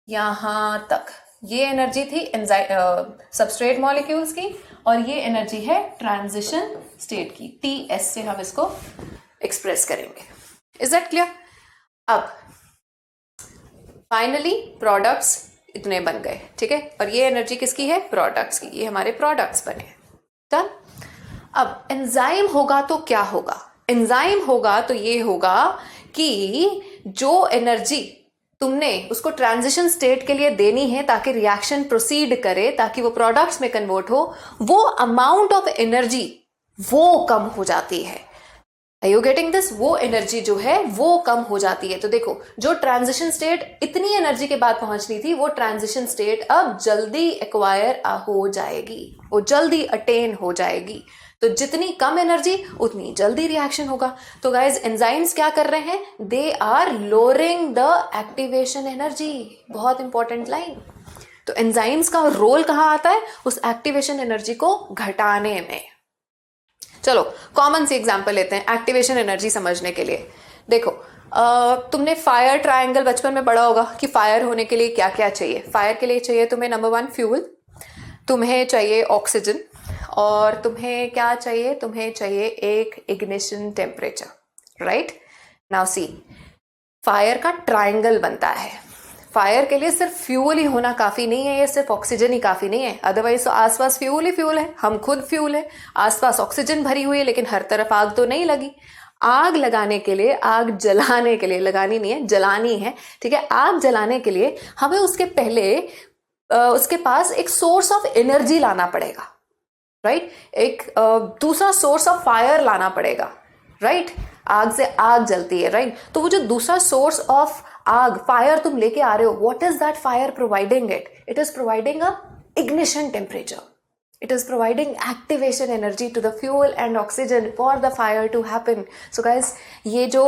यहां तक। ये एनर्जी थी सबस्ट्रेट मॉलिक्यूल्स की और ये एनर्जी है ट्रांजिशन स्टेट की। TS से हम इसको एक्सप्रेस करेंगे। Is that clear? अब फाइनली प्रोडक्ट्स इतने बन गए, ठीक है, और ये एनर्जी किसकी है, प्रोडक्ट्स की। ये हमारे प्रोडक्ट्स बने। डन? अब एंजाइम होगा तो क्या होगा, एंजाइम होगा तो ये होगा कि जो एनर्जी तुमने उसको ट्रांजिशन स्टेट के लिए देनी है ताकि रिएक्शन प्रोसीड करे, ताकि वो प्रोडक्ट्स में कन्वर्ट हो, वो अमाउंट ऑफ एनर्जी वो कम हो जाती है। Are you getting this? वो एनर्जी जो है वो कम हो जाती है। तो देखो, जो ट्रांजिशन स्टेट इतनी एनर्जी के बाद पहुंचनी थी, वो ट्रांजिशन स्टेट अब जल्दी एक्वायर हो जाएगी, वो जल्दी अटेन हो जाएगी। तो जितनी कम एनर्जी उतनी जल्दी रिएक्शन होगा। तो गाइज एंजाइम्स क्या कर रहे हैं, they are lowering the activation energy. बहुत इंपॉर्टेंट लाइन। तो एंजाइम्स का रोल कहाँ आता है, उस एक्टिवेशन एनर्जी को घटाने में। चलो कॉमन सी एग्जांपल लेते हैं एक्टिवेशन एनर्जी समझने के लिए। देखो तुमने फायर ट्रायंगल बचपन में पढ़ा होगा कि फायर होने के लिए क्या क्या चाहिए। फायर के लिए चाहिए तुम्हें नंबर 1 फ्यूल, तुम्हें चाहिए ऑक्सीजन, और तुम्हें क्या चाहिए, तुम्हें चाहिए एक ignition temperature. Right now see, fire का ट्रायंगल बनता है। फायर के लिए सिर्फ फ्यूल ही होना काफी नहीं है, ये सिर्फ ऑक्सीजन ही काफी नहीं है। अदरवाइज तो आसपास फ्यूल ही फ्यूल है, हम खुद फ्यूल है, आसपास ऑक्सीजन भरी हुई है, लेकिन हर तरफ आग तो नहीं लगी। आग लगाने के लिए, आग जलाने के लिए, लगानी नहीं है जलानी है, ठीक है, आग जलाने के लिए हमें उसके पहले उसके पास एक सोर्स ऑफ एनर्जी लाना पड़ेगा। राइट एक दूसरा सोर्स ऑफ फायर लाना पड़ेगा। राइट आग से आग जलती है। राइट तो वो जो दूसरा सोर्स ऑफ आग, फायर तुम लेके आ रहे हो, what is that fire providing it is providing a ignition temperature, it is providing activation energy to the fuel and oxygen for the fire to happen. So guys, ये जो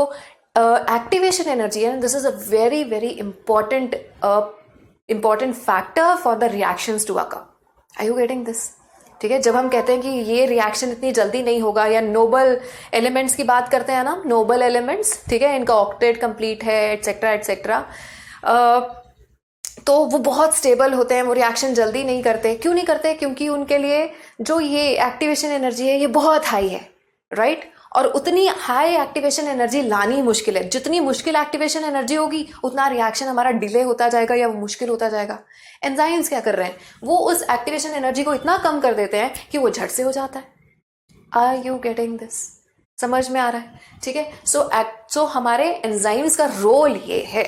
activation energy है, this is a very very important factor for the reactions to occur. Are you getting this? ठीक है, जब हम कहते हैं कि ये रिएक्शन इतनी जल्दी नहीं होगा, या नोबल एलिमेंट्स की बात करते हैं ना, नोबल एलिमेंट्स, ठीक है, इनका ऑक्टेट कंप्लीट है एटसेट्रा एटसेट्रा, तो वो बहुत स्टेबल होते हैं, वो रिएक्शन जल्दी नहीं करते। क्यों नहीं करते? क्योंकि उनके लिए जो ये एक्टिवेशन एनर्जी है ये बहुत हाई है। राइट और उतनी हाई एक्टिवेशन एनर्जी लानी मुश्किल है। जितनी मुश्किल एक्टिवेशन एनर्जी होगी उतना रिएक्शन हमारा डिले होता जाएगा या वो मुश्किल होता जाएगा। एंजाइम्स क्या कर रहे हैं, वो उस एक्टिवेशन एनर्जी को इतना कम कर देते हैं कि वो झट से हो जाता है। Are you getting this? समझ में आ रहा है? ठीक है, सो हमारे एंजाइम्स का रोल ये है।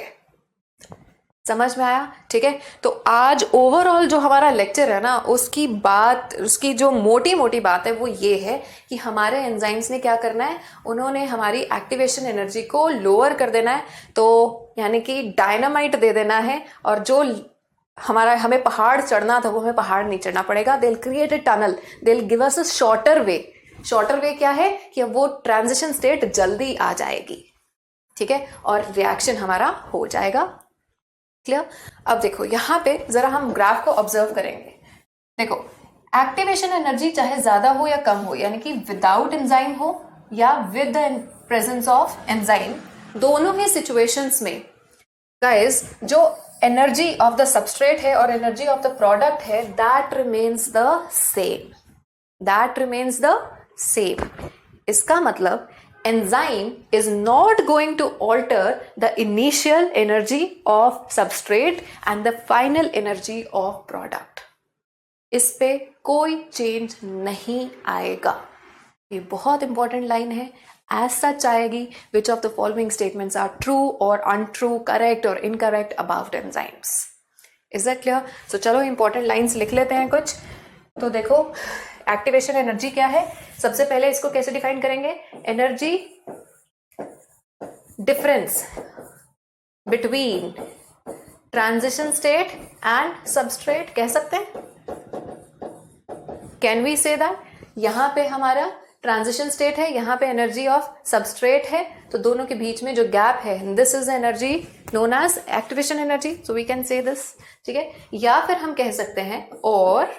समझ में आया? ठीक है, तो आज ओवरऑल जो हमारा लेक्चर है ना, उसकी जो मोटी मोटी बात है वो ये है कि हमारे एंजाइम्स ने क्या करना है, उन्होंने हमारी एक्टिवेशन एनर्जी को लोअर कर देना है। तो यानी कि डायनामाइट दे देना है, और जो हमें पहाड़ चढ़ना था वो हमें पहाड़ नहीं चढ़ना पड़ेगा। They will create a tunnel, they will give us a shorter way. Shorter वे क्या है कि अब वो ट्रांजिशन स्टेट जल्दी आ जाएगी। ठीक है, और रिएक्शन हमारा हो जाएगा। क्लियर? अब देखो यहाँ पे जरा हम ग्राफ को ऑब्जर्व करेंगे। देखो एक्टिवेशन एनर्जी चाहे ज्यादा हो या कम हो, यानी कि विदाउट एंजाइम हो या with the presence of enzyme, दोनों ही सिचुएशंस में गाइस जो एनर्जी ऑफ द सबस्ट्रेट है और एनर्जी ऑफ द प्रोडक्ट है, that remains the same. That remains the same. इसका मतलब enzyme is not going to alter the initial energy of substrate and the final energy of product. इस पे कोई change नहीं आएगा। ये बहुत इंपॉर्टेंट लाइन है। एज सच आएगी, which of the following statements are true और अनट्रू, करेक्ट और incorrect about enzymes. Is that clear? So चलो इंपॉर्टेंट लाइन्स लिख लेते हैं कुछ। तो देखो एक्टिवेशन एनर्जी क्या है, सबसे पहले इसको कैसे डिफाइन करेंगे? Energy difference between transition state and substrate कह सकते हैं। Can we say that? यहां पे हमारा ट्रांजिशन स्टेट है, यहां पे एनर्जी ऑफ सबस्ट्रेट है, तो दोनों के बीच में जो गैप है, this is energy known as activation energy. So we can say this. ठीक है, या फिर हम कह सकते हैं और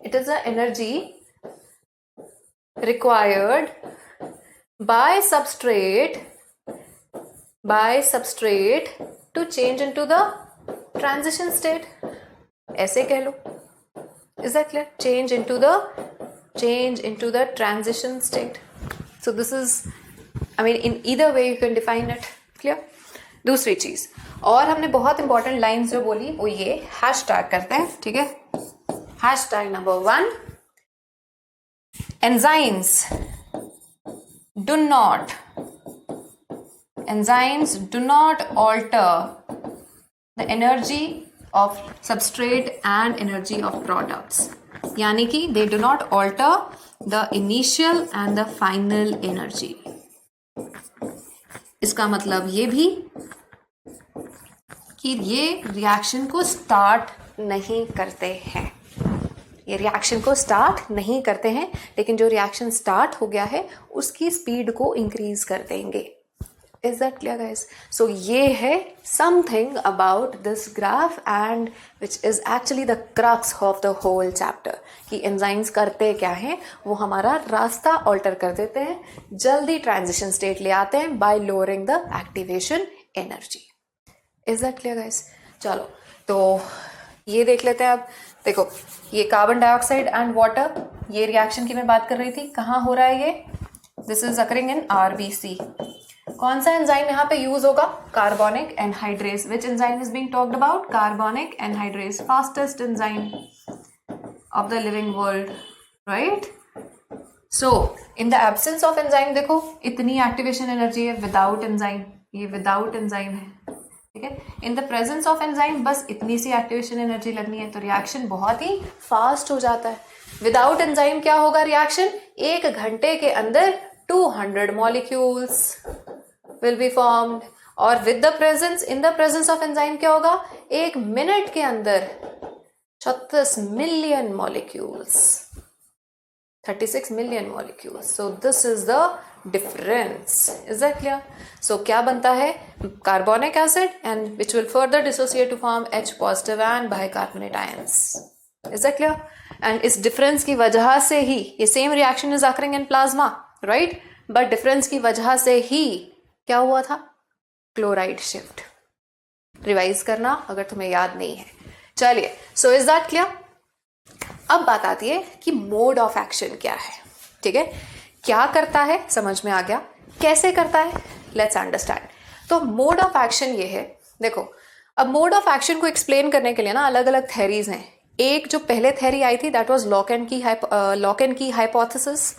it is the energy required by substrate to change into the transition state, ऐसे कह लो। is that clear? change into the transition state. So this is, I mean, in either way you can define it. clear? दूसरी चीज और हमने बहुत important lines जो बोली वो ये हैशटैग करते हैं। ठीक है, hashtag number 1, enzymes do not alter the energy of substrate and energy of products, यानी कि they do not alter the initial and the final energy। इसका मतलब ये भी कि ये रिएक्शन को स्टार्ट नहीं करते हैं। ये रिएक्शन को स्टार्ट नहीं करते हैं, लेकिन जो रिएक्शन स्टार्ट हो गया है उसकी स्पीड को इंक्रीज कर देंगे। Is that clear guys? So ये है something about this graph and which is actually the crux of the whole chapter कि एंजाइम्स करते क्या हैं, वो हमारा रास्ता ऑल्टर कर देते हैं, जल्दी ट्रांजिशन स्टेट ले आते हैं bye lowering the activation energy. Is that clear guys? चलो तो ये देख लेते हैं। अब देखो ये कार्बन डाइऑक्साइड एंड वाटर, ये रिएक्शन की मैं बात कर रही थी, कहाँ हो रहा है ये? This is occurring in RBC. कौन सा एंजाइम यहाँ पे यूज होगा? Carbonic anhydrase. Which enzyme is being talked about? Carbonic anhydrase, fastest enzyme of the living world, right? So in the absence of enzyme देखो इतनी एक्टिवेशन एनर्जी है without enzyme, ये without enzyme है, ठीक है। इन द प्रेजेंस ऑफ एंजाइम बस इतनी सी activation energy लगनी है, तो रिएक्शन बहुत ही फास्ट हो जाता है। विदाउट एंजाइम क्या होगा रिएक्शन? 1 घंटे के अंदर 200 मॉलिक्यूल्स विल बी फॉर्म्ड, और with the presence, in the presence of enzyme क्या होगा? 1 मिनट के अंदर 36 million molecules, 36 million molecules. So this is the difference. Is that clear? So क्या बनता है? Carbonic acid and which will further dissociate to form H positive and bicarbonate ions. Is that clear? And इस difference की वजह से ही ये same reaction is occurring in plasma, right? But difference की वजह से ही क्या हुआ था? Chloride shift. रिवाइज करना अगर तुम्हें याद नहीं है। चलिए, सो इज दैट क्लियर? अब बात आती है कि मोड ऑफ एक्शन क्या है, ठीक है? क्या करता है समझ में आ गया, कैसे करता है लेट्स अंडरस्टैंड। तो मोड ऑफ एक्शन ये है, देखो अब मोड ऑफ एक्शन को एक्सप्लेन करने के लिए ना अलग अलग थेरीज हैं। एक जो पहले थेरी आई थी that was lock and key hypothesis,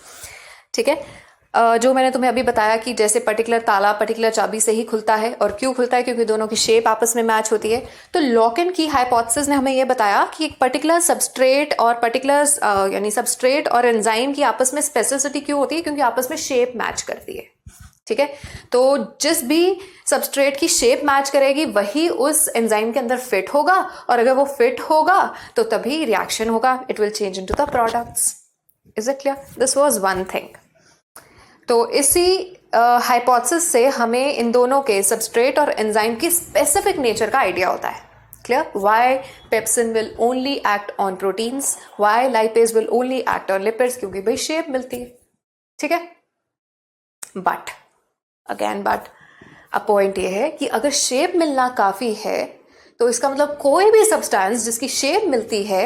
ठीक है? जो मैंने तुम्हें अभी बताया कि जैसे पर्टिकुलर ताला पर्टिकुलर चाबी से ही खुलता है, और क्यों खुलता है? क्योंकि दोनों की शेप आपस में मैच होती है। तो लॉक एंड की हाइपोथेसिस ने हमें ये बताया कि एक पर्टिकुलर सबस्ट्रेट और पर्टिकुलर यानी सबस्ट्रेट और एंजाइम की आपस में स्पेसिफिसिटी क्यों होती है? क्योंकि आपस में शेप मैच करती है, ठीक है? तो जिस भी सबस्ट्रेट की शेप मैच करेगी वही उस एंजाइम के अंदर फिट होगा, और अगर वो फिट होगा तो तभी रिएक्शन होगा, it will change into the products. Is it clear? This was one thing. तो इसी हाइपोथेसिस से हमें इन दोनों के सबस्ट्रेट और एंजाइम की स्पेसिफिक नेचर का आइडिया होता है। Clear? Why pepsin will only act on proteins, why lipase will only act on lipids, क्योंकि भाई शेप मिलती है, ठीक है? बट अगेन अब पॉइंट ये है कि अगर शेप मिलना काफी है तो इसका मतलब कोई भी सब्सटेंस जिसकी शेप मिलती है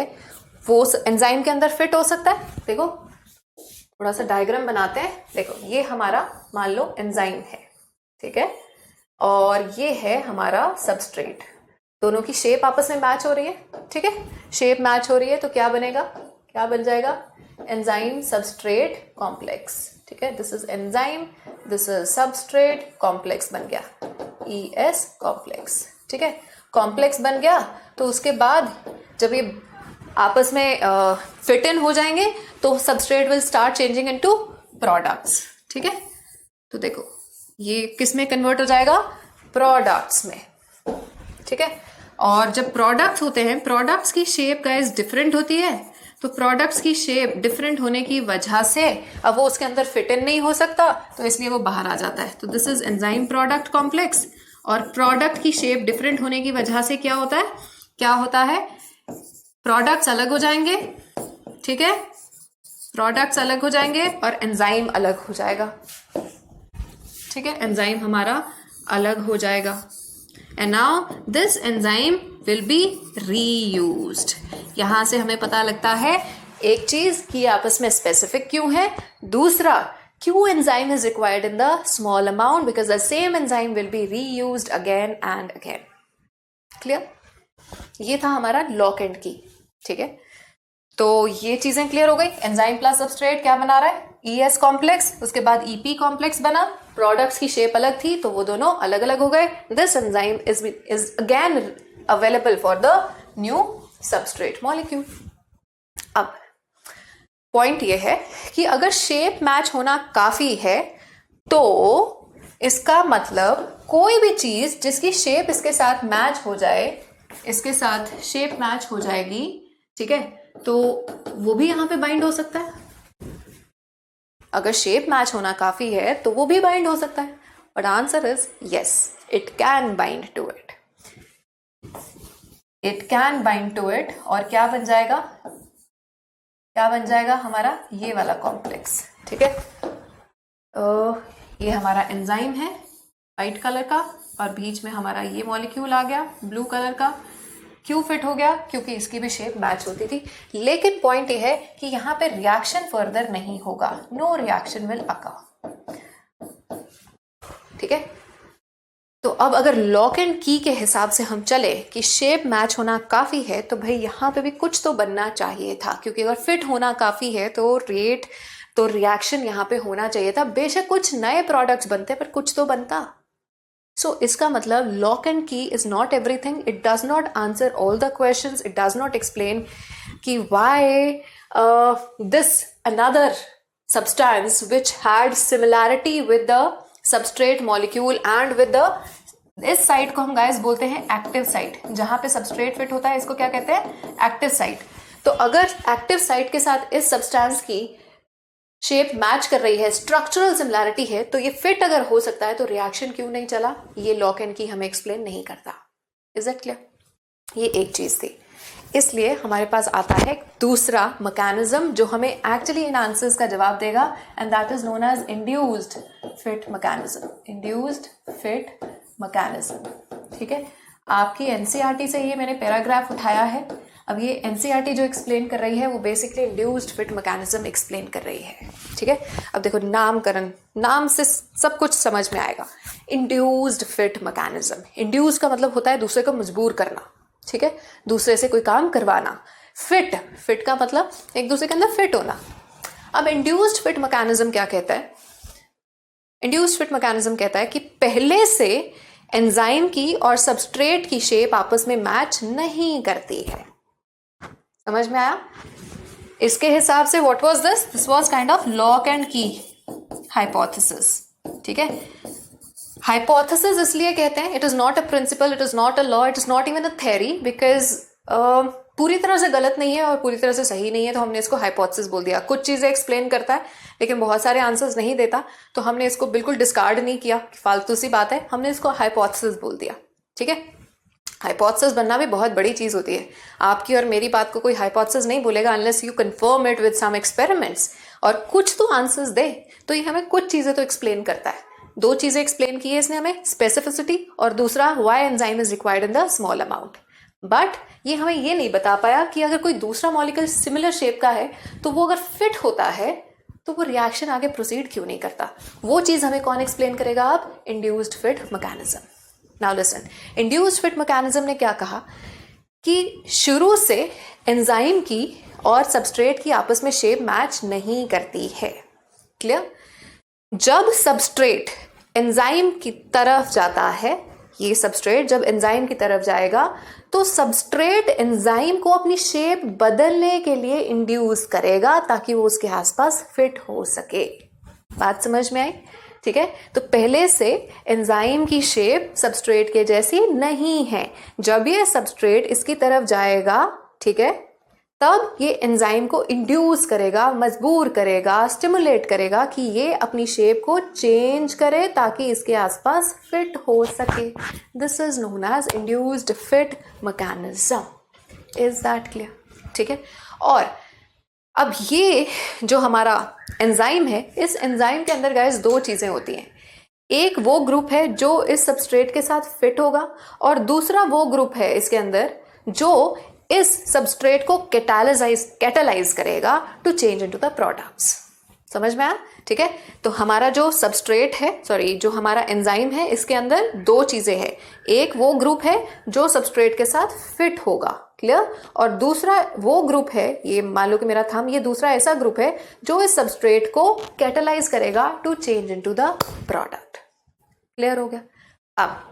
वो एंजाइम के अंदर फिट हो सकता है। देखो थोड़ा सा डायग्राम बनाते हैं। देखो ये हमारा मान लो एंजाइम है, ठीक है, और ये है हमारा सबस्ट्रेट। दोनों की शेप आपस में मैच हो रही है, ठीक है? शेप मैच हो रही है तो क्या बनेगा? क्या बन जाएगा? एंजाइम सबस्ट्रेट कॉम्प्लेक्स, ठीक है? This is enzyme, this is substrate, complex बन गया, ES कॉम्प्लेक्स, ठीक है? कॉम्प्लेक्स बन गया तो उसके बाद जब ये आपस में फिट इन हो जाएंगे तो substrate will start changing into products, ठीक है? तो देखो ये किस में कन्वर्ट हो जाएगा? प्रोडक्ट्स में, ठीक है? और जब प्रोडक्ट्स होते हैं, प्रोडक्ट्स की शेप गाइस डिफरेंट होती है, तो प्रोडक्ट्स की शेप डिफरेंट होने की वजह से अब वो उसके अंदर फिट इन नहीं हो सकता, तो इसलिए वो बाहर आ जाता है। तो this is enzyme product complex, और प्रोडक्ट की शेप डिफरेंट होने की वजह से क्या होता है? क्या होता है? प्रोडक्ट्स अलग हो जाएंगे, ठीक है? प्रोडक्ट्स अलग हो जाएंगे और एंजाइम अलग हो जाएगा, ठीक है? एंजाइम हमारा अलग हो जाएगा। And now this enzyme will be reused. यहां से हमें पता लगता है एक चीज कि आपस में स्पेसिफिक क्यों है, दूसरा क्यों enzyme is required in the small amount, because the same enzyme will be reused again and again. Clear? ये था हमारा लॉक एंड की, ठीक है? तो ये चीजें क्लियर हो गई। एंजाइम प्लस सबस्ट्रेट क्या बना रहा है? ES कॉम्प्लेक्स, उसके बाद EP कॉम्प्लेक्स बना, प्रोडक्ट्स की शेप अलग थी तो वो दोनों अलग अलग हो गए। This enzyme is again available for the new substrate molecule. अब पॉइंट ये है कि अगर शेप मैच होना काफी है तो इसका मतलब कोई भी चीज जिसकी शेप इसके साथ मैच हो जाए, इसके साथ शेप मैच हो जाएगी, ठीक है? तो वो भी यहाँ पे बाइंड हो सकता है। अगर शेप मैच होना काफी है तो वो भी बाइंड हो सकता है, but answer is yes, it can bind to it, it can bind to it. और क्या बन जाएगा, क्या बन जाएगा हमारा ये वाला कॉम्प्लेक्स, ठीक है। ये हमारा एंजाइम है वाइट कलर का, और बीच में हमारा ये मॉलिक्यूल आ गया ब्लू कलर का। क्यों फिट हो गया, क्योंकि इसकी भी शेप मैच होती थी। लेकिन पॉइंट ये है कि यहाँ पे रिएक्शन फर्दर नहीं होगा, नो रिएक्शन विल अकर, ठीक है। तो अब अगर लॉक एंड की के हिसाब से हम चले कि शेप मैच होना काफी है, तो भाई यहाँ पे भी कुछ तो बनना चाहिए था, क्योंकि अगर फिट होना काफी है तो रेट, तो रिएक्शन यहाँ पे होना चाहिए था। बेशक कुछ नए प्रोडक्ट्स बनते पर कुछ तो बनता। सो इसका मतलब lock and key is not everything, it does not answer all the questions, it does not explain कि why this another substance which had similarity with the substrate molecule and with the, इस site को हम guys बोलते हैं active site, जहां पे substrate fit होता है इसको क्या कहते हैं, एक्टिव साइट। तो अगर एक्टिव साइट के साथ इस सब्सटेंस की शेप मैच कर रही है, स्ट्रक्चरल सिमिलैरिटी है, तो ये फिट अगर हो सकता है तो रिएक्शन क्यों नहीं चला, ये लॉक एंड की हमें एक्सप्लेन नहीं करता। Is that clear? ये एक चीज थी। इसलिए हमारे पास आता है दूसरा मैकेनिज्म जो हमें एक्चुअली इन आंसर्स का जवाब देगा, and that is known as induced fit mechanism, induced fit mechanism, ठीक है। आपकी एनसीईआरटी से ये मैंने पैराग्राफ उठाया है। अब ये एनसीईआरटी जो एक्सप्लेन कर रही है वो basically induced fit mechanism explain कर रही है, ठीक है। अब देखो नामकरण, नाम से सब कुछ समझ में आएगा। इंड्यूस्ड फिट मैकेनिज्म, इंड्यूस का मतलब होता है दूसरे को मजबूर करना, ठीक है, दूसरे से कोई काम करवाना। फिट, फिट का मतलब एक दूसरे के अंदर फिट होना। अब इंड्यूस्ड फिट मैकेनिज्म क्या कहता है, इंड्यूस्ड फिट मैकेनिज्म कहता है कि पहले से एंजाइम की और सबस्ट्रेट की शेप आपस में मैच नहीं करती है। समझ में आया? इसके हिसाब से what was this, this was kind of lock and key hypothesis, ठीक है। हाइपोथेसिस इसलिए कहते हैं, it is not a principle, it is not a law, it is not even a theory, because पूरी तरह से गलत नहीं है और पूरी तरह से सही नहीं है, तो हमने इसको हाइपोथेसिस बोल दिया। कुछ चीजें एक्सप्लेन करता है लेकिन बहुत सारे आंसर्स नहीं देता, तो हमने इसको बिल्कुल डिस्कार्ड नहीं किया, फालतू सी बात है, हमने इसको हाइपोथेसिस बोल दिया, ठीक है। हाइपोथेसिस बनना भी बहुत बड़ी चीज होती है। आपकी और मेरी बात को कोई हाइपोथेसिस नहीं बोलेगा unless you confirm it with some experiments, और कुछ तो आंसर्स दे। तो ये हमें कुछ चीजें तो एक्सप्लेन करता है। दो चीजें एक्सप्लेन की है इसने हमें, स्पेसिफिसिटी और दूसरा why enzyme is required in the small amount. But ये हमें ये नहीं बता पाया कि अगर कोई दूसरा मॉलिक्यूल सिमिलर शेप का है तो वो अगर फिट होता है तो वो रिएक्शन आगे प्रोसीड क्यों नहीं करता। वो चीज हमें कौन एक्सप्लेन करेगा अब, induced fit mechanism. Now listen, induced fit mechanism ने क्या कहा कि शुरू से एंजाइम की और सबस्ट्रेट की आपस में शेप मैच नहीं करती है। क्लियर? जब सबस्ट्रेट एंजाइम की तरफ जाता है, ये सबस्ट्रेट जब एंजाइम की तरफ जाएगा तो सबस्ट्रेट एंजाइम को अपनी शेप बदलने के लिए इंड्यूस करेगा ताकि वो उसके आसपास फिट हो सके। बात समझ में आई? ठीक है। तो पहले से एंजाइम की शेप सबस्ट्रेट के जैसी नहीं है। जब ये सबस्ट्रेट इसकी तरफ जाएगा, ठीक है, तब ये एंजाइम को इंड्यूस करेगा, मजबूर करेगा, स्टिमुलेट करेगा कि ये अपनी शेप को चेंज करे ताकि इसके आसपास फिट हो सके। This is known as induced fit mechanism. Is that clear? ठीक है। और अब ये जो हमारा एंजाइम है, इस एंजाइम के अंदर गाइस दो चीजें होती हैं। एक वो ग्रुप है जो इस सबस्ट्रेट के साथ फिट होगा, और दूसरा वो ग्रुप है इसके अंदर जो इस सबस्ट्रेट को कैटालाइज करेगा to change into the products. समझ में आया? ठीक है। तो हमारा जो सबस्ट्रेट है, जो हमारा एंजाइम है, इसके अंदर दो चीजें हैं। एक वो ग्रुप है जो सबस्ट्रेट के साथ फिट होगा, क्लियर, और दूसरा वो ग्रुप है, ये मान लो कि मेरा थंब, ये दूसरा ऐसा ग्रुप है जो इस सबस्ट्रेट को कैटालाइज करेगा to change into the product. Clear हो गया? अब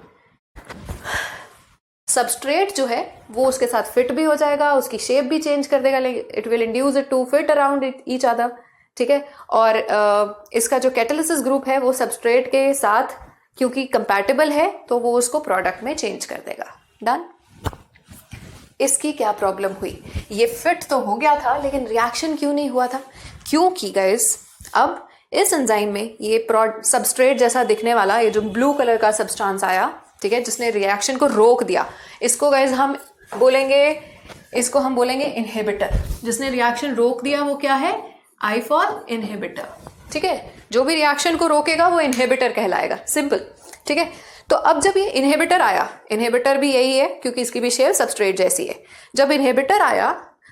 सबस्ट्रेट जो है वो उसके साथ फिट भी हो जाएगा, उसकी शेप भी चेंज कर देगा, it will induce it to fit around each other. ठीक है। और इसका जो कैटालिसिस ग्रुप है वो सबस्ट्रेट के साथ क्योंकि कंपैटिबल है तो वो उसको प्रोडक्ट में चेंज कर देगा। डन? इसकी क्या प्रॉब्लम हुई, ये फिट तो हो गया था लेकिन रिएक्शन क्यों नहीं हुआ था? क्योंकि गाइस अब इस एंजाइम में ये सबस्ट्रेट जैसा दिखने वाला ये जो ब्लू कलर का सब्सटेंस आया, ठीक है, जिसने रिएक्शन को रोक दिया, इसको गाइस हम बोलेंगे इनहिबिटर। जिसने रिएक्शन रोक दिया वो क्या है? आई फॉर इनहिबिटर, ठीक है। जो भी रिएक्शन को रोकेगा वो इनहिबिटर कहलाएगा, सिंपल, ठीक है। तो अब जब ये इनहिबिटर आया, इनहिबिटर भी यही है क्योंकि इसकी भी शेप सबस्ट्रेट जैसी है। जब इनहिबिटर आया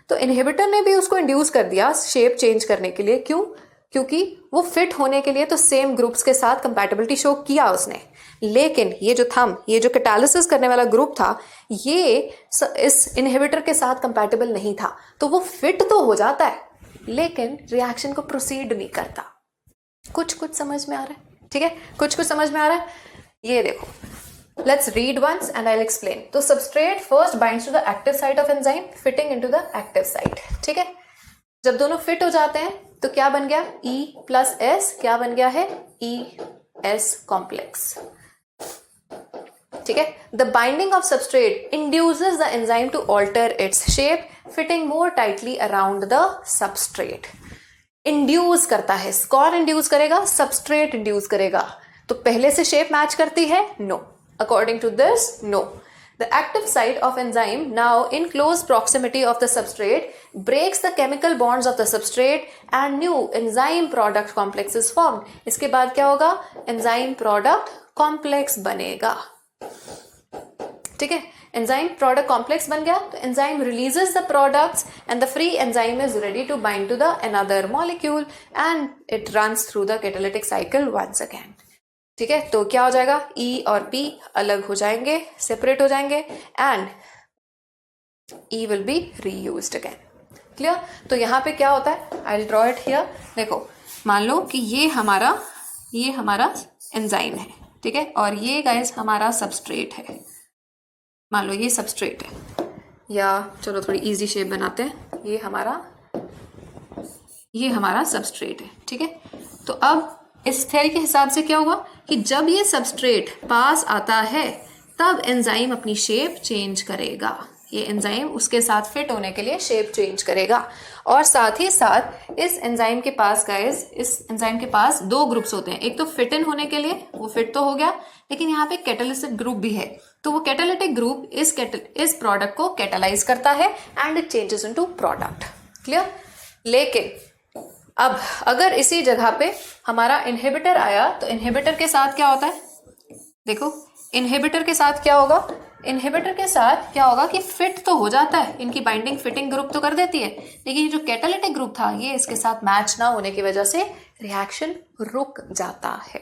तो इनहिबिटर ने भी उसको इंड्यूस कर दिया शेप चेंज करने के लिए। क्यों? क्योंकि वो फिट होने के लिए तो सेम ग्रुप्स के साथ कंपैटिबिलिटी शो किया उसने, लेकिन ये जो कैटालिसिस करने वाला ग्रुप था ये इस इनहिबिटर के साथ कंपैटिबल नहीं था। तो वो फिट तो हो जाता है लेकिन रिएक्शन को प्रोसीड नहीं करता। कुछ समझ में आ रहा है? ठीक है, कुछ समझ में आ रहा है। ये देखो, let's read once and I will explain. तो substrate first binds to the active site of enzyme fitting into the active site, ठीक है। जब दोनों फिट हो जाते हैं तो क्या बन गया? E प्लस एस क्या बन गया है? ES कॉम्प्लेक्स, ठीक है। The binding of substrate induces the enzyme to alter its shape fitting more tightly around the substrate. Induce करता है, कौन इंड्यूस करेगा? सबस्ट्रेट इंड्यूस करेगा। तो पहले से शेप मैच करती है? No, according to this no. The active site of enzyme now in close proximity of the substrate breaks the chemical bonds of the substrate and new enzyme product complex is formed. इसके बाद क्या होगा? enzyme product complex बनेगा, ठीक है। enzyme product complex बन गया तो enzyme releases the products and the free enzyme is ready to bind to the another molecule and it runs through the catalytic cycle once again, ठीक है। तो क्या हो जाएगा? E और P अलग हो जाएंगे, सेपरेट हो जाएंगे and E will be reused again. Clear? तो यहाँ पे क्या होता है? I will draw it here. देखो, मान लो कि ये हमारा एंजाइम है, ठीक है, और ये गाइस हमारा सबस्ट्रेट है। मान लो ये सबस्ट्रेट है, या चलो थोड़ी इजी शेप बनाते हैं। ये हमारा सबस्ट्रेट है, ठीक है। तो अब इस थ्योरी के हिसाब से क्या होगा कि जब ये सबस्ट्रेट पास आता है तब एंजाइम अपनी शेप चेंज करेगा। ये एंजाइम उसके साथ फिट होने के लिए शेप चेंज करेगा। और साथ ही साथ इस एंजाइम के पास दो ग्रुप्स होते हैं। एक तो फिट इन होने के लिए, वो फिट तो हो गया, लेकिन यहाँ पे कैटालिटिक ग्रुप भी है। तो वो कैटालिटिक ग्रुप इस प्रोडक्ट को कैटालाइज करता है and it changes into product. Clear? लेकिन अब अगर इसी जगह पे हमारा इनहिबिटर आया तो इनहिबिटर के साथ क्या होता है? देखो, इनहिबिटर के साथ क्या होगा? इनहिबिटर के साथ क्या होगा कि फिट तो हो जाता है, इनकी बाइंडिंग फिटिंग ग्रुप तो कर देती है, लेकिन जो कैटालिटिक ग्रुप था ये इसके साथ मैच ना होने की वजह से रिएक्शन रुक जाता है।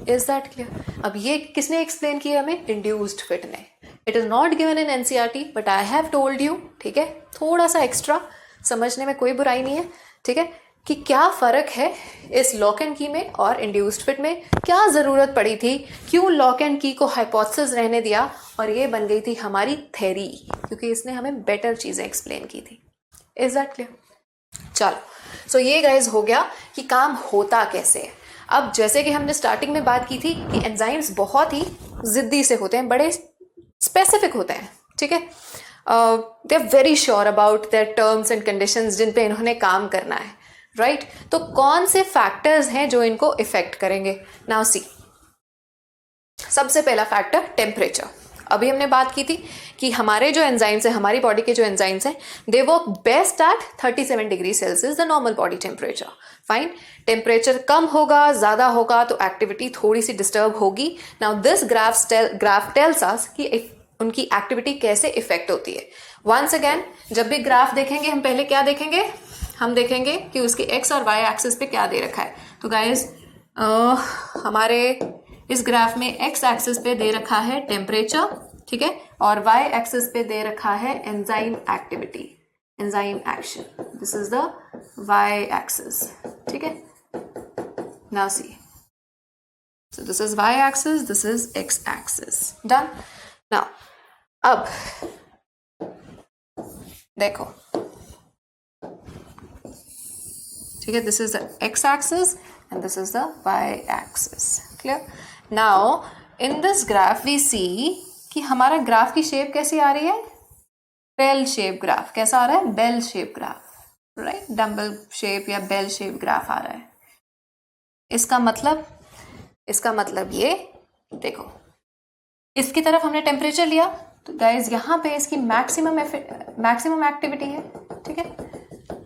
Is that clear? अब ये किसने एक्सप्लेन किया हमें? इंड्यूस्ड फिट ने। It is not given in NCERT but I have told you, ठीक है। थोड़ा सा एक्स्ट्रा समझने में कोई बुराई नहीं है, ठीक है, कि क्या फ़र्क है इस लॉक एंड की में और इंड्यूस्ड फिट में, क्या ज़रूरत पड़ी थी, क्यों लॉक एंड की को हाइपोथेसिस रहने दिया और ये बन गई थी हमारी थ्योरी, क्योंकि इसने हमें बेटर चीज़ें एक्सप्लेन की थी। Is that clear? चलो, सो ये गाइज हो गया कि काम होता कैसे है। अब जैसे कि हमने स्टार्टिंग में बात की थी कि एंजाइम्स बहुत ही ज़िद्दी से होते हैं, बड़े स्पेसिफिक होते हैं, ठीक है। They are very sure about their terms and conditions जिन पे इन्होंने काम करना है, राइट? तो कौन से फैक्टर्स हैं जो इनको इफेक्ट करेंगे? नाउ सी, सबसे पहला फैक्टर टेम्परेचर। अभी हमने बात की थी कि हमारे जो एंजाइम्स हैं, हमारी बॉडी के जो एंजाइम्स हैं, they work best at 37 degree Celsius, the normal body temperature. Fine, temperature कम होगा, ज़्यादा होगा तो एक्टिविटी थोड़ी सी डिस्टर्ब होगी। Now this graph tells us कि उनकी एक्टिविटी कैसे इफेक्ट होती है। वंस अगेन, जब भी ग्राफ देखेंगे हम पहले क्या देखेंगे? हम देखेंगे कि उसके एक्स और वाई एक्सिस पे क्या दे रखा है। तो गाइस, हमारे इस ग्राफ में एक्स एक्सिस पे दे रखा है टेम्परेचर, ठीक है, और वाई एक्सिस पे दे रखा है enzyme activity, enzyme action. This is the Y axis, ठीक है। Now see, so this is Y axis, this is X axis. Done? Now अब देखो, ठीक है, this is the X axis and this is the y-axis. Clear? Now in this graph we see कि हमारा graph की shape कैसी आ रही है? Bell shape graph. कैसा आ रहा है? Bell shape graph, right? Dumbbell shape या बेल शेप ग्राफ आ रहा है। इसका मतलब ये देखो, इसकी तरफ हमने टेम्परेचर लिया तो गाइज यहाँ पे इसकी मैक्सिमम एक्टिविटी है, ठीक है।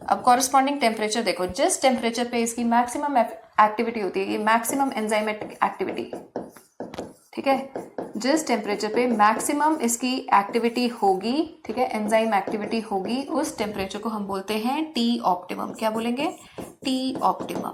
अब कॉरेस्पॉन्डिंग टेम्परेचर देखो, जिस टेम्परेचर पे इसकी मैक्सिमम एक्टिविटी होती है, ये मैक्सिमम एंजाइमेटिक एक्टिविटी, ठीक है, जिस टेम्परेचर पे मैक्सिमम इसकी एक्टिविटी होगी, ठीक है, एंजाइम एक्टिविटी होगी, उस टेम्परेचर को हम बोलते हैं टी ऑप्टिमम। क्या बोलेंगे? T optimum.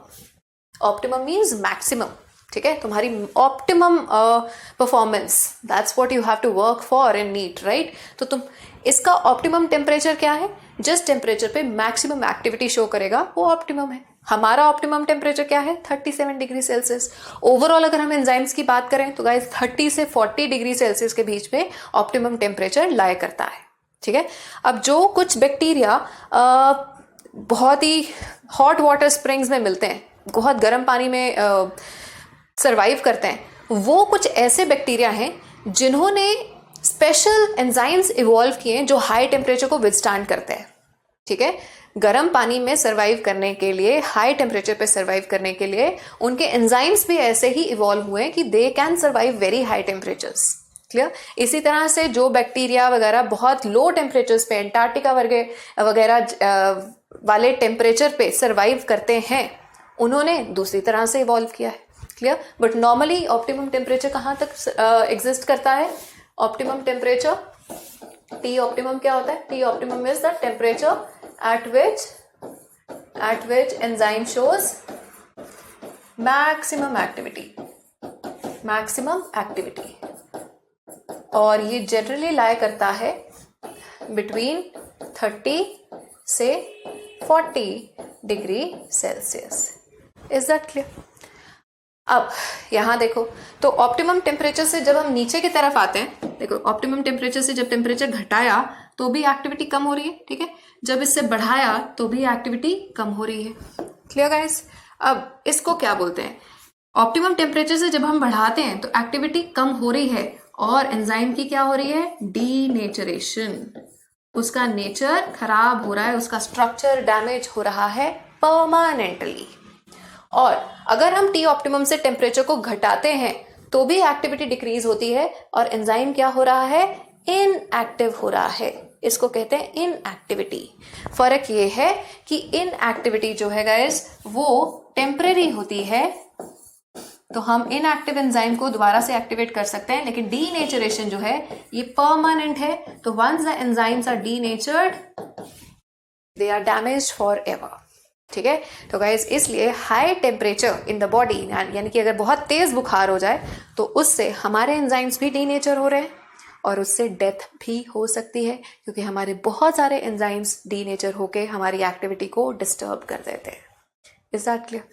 Optimum means maximum, ठीक है, तुम्हारी optimum performance, that's what you have to work for in NEET, right? तो तुम इसका ऑप्टिमम टेम्परेचर क्या है? जिस टेम्परेचर पे मैक्सिमम एक्टिविटी शो करेगा वो ऑप्टिमम है। हमारा ऑप्टिमम टेम्परेचर क्या है? 37 डिग्री सेल्सियस। ओवरऑल अगर हम एंजाइम्स की बात करें तो गाइस 30 से 40 डिग्री सेल्सियस के बीच में ऑप्टिमम टेम्परेचर लाया करता है, ठीक है। अब जो कुछ बैक्टीरिया बहुत ही हॉट वाटर स्प्रिंग्स में मिलते हैं, बहुत गर्म पानी में सरवाइव करते हैं, वो कुछ ऐसे बैक्टीरिया हैं जिन्होंने स्पेशल एंजाइम्स इवॉल्व किए हैं जो हाई टेम्परेचर को विदस्टैंड करते हैं, ठीक है। गर्म पानी में सरवाइव करने के लिए, हाई टेम्परेचर पे सरवाइव करने के लिए उनके एंजाइम्स भी ऐसे ही इवॉल्व हुए हैं कि they can survive very high temperatures. Clear? इसी तरह से जो बैक्टीरिया वगैरह बहुत लो टेम्परेचर्स पे, अंटार्कटिका वगैरह वाले टेम्परेचर पे सरवाइव करते हैं, उन्होंने दूसरी तरह से इवॉल्व किया है। Clear? But normally optimum temperature कहाँ तक एग्जिस्ट करता है? ऑप्टिमम टेम्परेचर, टी ऑप्टिमम क्या होता है? T optimum is the temperature at which enzyme shows maximum activity, और ये जनरली लाया करता है बिटवीन 30 से 40 degree Celsius. Is that clear? अब यहां देखो, तो ऑप्टिमम टेम्परेचर से जब हम नीचे की तरफ आते हैं, देखो ऑप्टिमम टेम्परेचर से जब टेम्परेचर घटाया तो भी एक्टिविटी कम हो रही है, ठीक है, जब इससे बढ़ाया तो भी एक्टिविटी कम हो रही है। Clear guys? अब इसको क्या बोलते हैं? ऑप्टिमम टेम्परेचर से जब हम बढ़ाते हैं तो एक्टिविटी कम हो रही है और एंजाइम की क्या हो रही है? डीनेचरेशन। उसका नेचर खराब हो रहा है, उसका स्ट्रक्चर डैमेज हो रहा है परमानेंटली। और अगर हम टी ऑप्टिमम से टेम्परेचर को घटाते हैं तो भी एक्टिविटी डिक्रीज होती है और एंजाइम क्या हो रहा है? इनएक्टिव हो रहा है। इसको कहते हैं इनएक्टिविटी। फर्क ये है कि इनएक्टिविटी जो है गाइस वो टेम्परेरी होती है, तो हम इनएक्टिव एंजाइम को दोबारा से एक्टिवेट कर सकते हैं, लेकिन डीनेचरेशन जो है ये परमानेंट है। तो once the enzymes are denatured they are damaged for ever, ठीक है। तो गाइस इसलिए high temperature in the body, यानी कि अगर बहुत तेज बुखार हो जाए तो उससे हमारे एंजाइम्स भी डीनेचर हो रहे हैं और उससे डेथ भी हो सकती है, क्योंकि हमारे बहुत सारे एंजाइम्स डीनेचर होके हमारी एक्टिविटी को डिस्टर्ब कर देते हैं। Is that clear?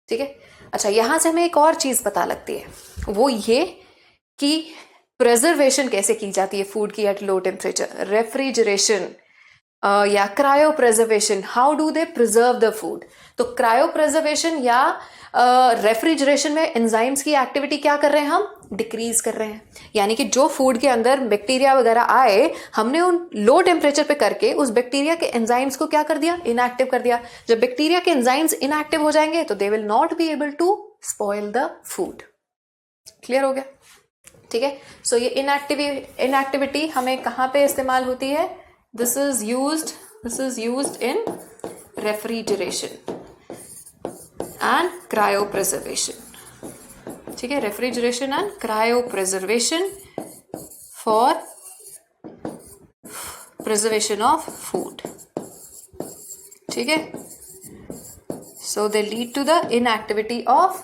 ठीक है। अच्छा, यहां से हमें एक और चीज पता लगती है, वो ये कि प्रिजर्वेशन कैसे की जाती है फूड की एट लो टेम्परेचर। रेफ्रिजरेशन या cryo preservation, how do they preserve the food. तो क्रायो प्रिजर्वेशन या रेफ्रिजरेशन में एंजाइम्स की एक्टिविटी क्या कर रहे हैं हम? डिक्रीज कर रहे हैं। यानी कि जो फूड के अंदर बैक्टीरिया वगैरह आए, हमने उन लो टेम्परेचर पे करके उस बैक्टीरिया के एंजाइम्स को क्या कर दिया? इनएक्टिव कर दिया। जब बैक्टीरिया के एंजाइम्स इनएक्टिव हो जाएंगे तो they will not be able to spoil the food. Clear हो गया? ठीक है। सो ये इनएक्टिविटी हमें कहाँ पे इस्तेमाल होती है? This is used in refrigeration and cryopreservation. ठीक है, refrigeration and cryopreservation for preservation of food. ठीक है, so they lead to the inactivity of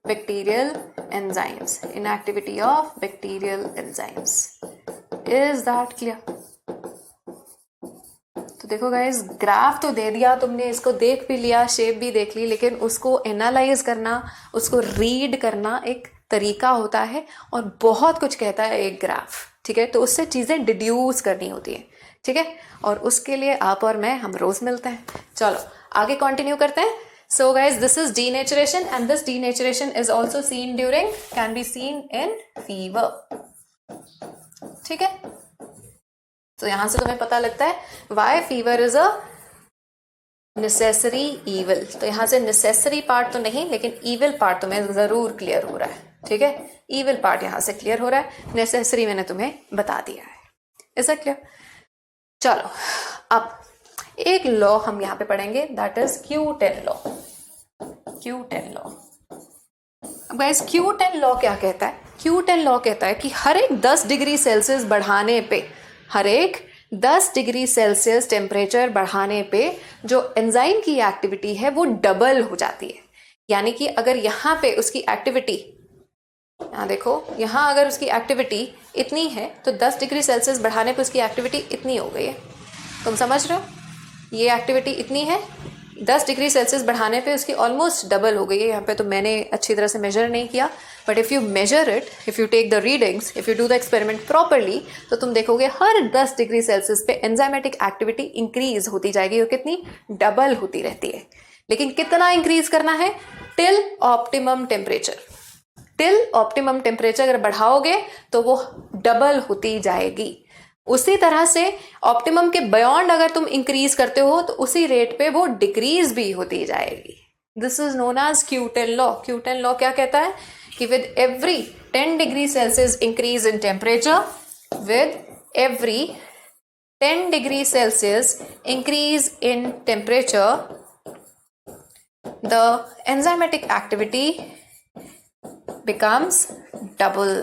bacterial enzymes. Inactivity of bacterial enzymes. Is that clear? तो देखो गाइस, ग्राफ तो दे दिया तुमने, इसको देख भी लिया, शेप भी देख ली, लेकिन उसको एनालाइज करना, उसको रीड करना एक तरीका होता है और बहुत कुछ कहता है एक ग्राफ। ठीक है, तो उससे चीजें डिड्यूस करनी होती है। ठीक है, और उसके लिए आप और मैं हम रोज मिलते हैं। चलो आगे कंटिन्यू करते हैं। So guys, this is denaturation and this denaturation is also seen during, can be seen in fever. ठीक है, तो यहाँ से तुम्हें पता लगता है why fever is a necessary evil. तो यहाँ से नेसेसरी पार्ट तो नहीं, लेकिन ईविल पार्ट तुम्हें जरूर क्लियर हो रहा है, ठीक है। ईविल पार्ट यहाँ से क्लियर हो रहा है, नेसेसरी मैंने तुम्हें बता दिया है। Is it clear? चलो अब एक लॉ हम यहाँ पे पढ़ेंगे, that is Q10 law. Q10 law. अब गाइस Q10 लॉ क्या कहता है? Q10 लॉ कहता है कि हर एक 10 डिग्री सेल्सियस बढ़ाने पे, हर एक 10 डिग्री सेल्सियस टेम्परेचर बढ़ाने पे जो एंजाइम की एक्टिविटी है वो डबल हो जाती है। यानी कि अगर यहाँ पे उसकी एक्टिविटी, यहाँ देखो, यहाँ अगर उसकी एक्टिविटी इतनी है तो 10 डिग्री सेल्सियस बढ़ाने पे उसकी एक्टिविटी इतनी हो गई है। तुम समझ रहे हो? ये एक्टिविटी इतनी है, 10 डिग्री सेल्सियस बढ़ाने पे उसकी ऑलमोस्ट डबल हो गई है। यहाँ पे तो मैंने अच्छी तरह से मेजर नहीं किया, but if you measure it, if you take the readings, if you do the experiment properly, तो तुम देखोगे हर 10 डिग्री सेल्सियस पे एंजाइमेटिक एक्टिविटी इंक्रीज होती जाएगी और कितनी? डबल होती रहती है। लेकिन कितना इंक्रीज करना है? Till optimum temperature. Till optimum temperature अगर बढ़ाओगे तो वो डबल होती जाएगी। उसी तरह से ऑप्टिमम के बियॉन्ड अगर तुम इंक्रीज करते हो तो उसी रेट पे वो डिक्रीज भी होती जाएगी। This is known as Q10 law. Q10 law क्या कहता है कि with every 10 degree Celsius increase in temperature, with every 10 degree Celsius increase in temperature, the enzymatic activity becomes double।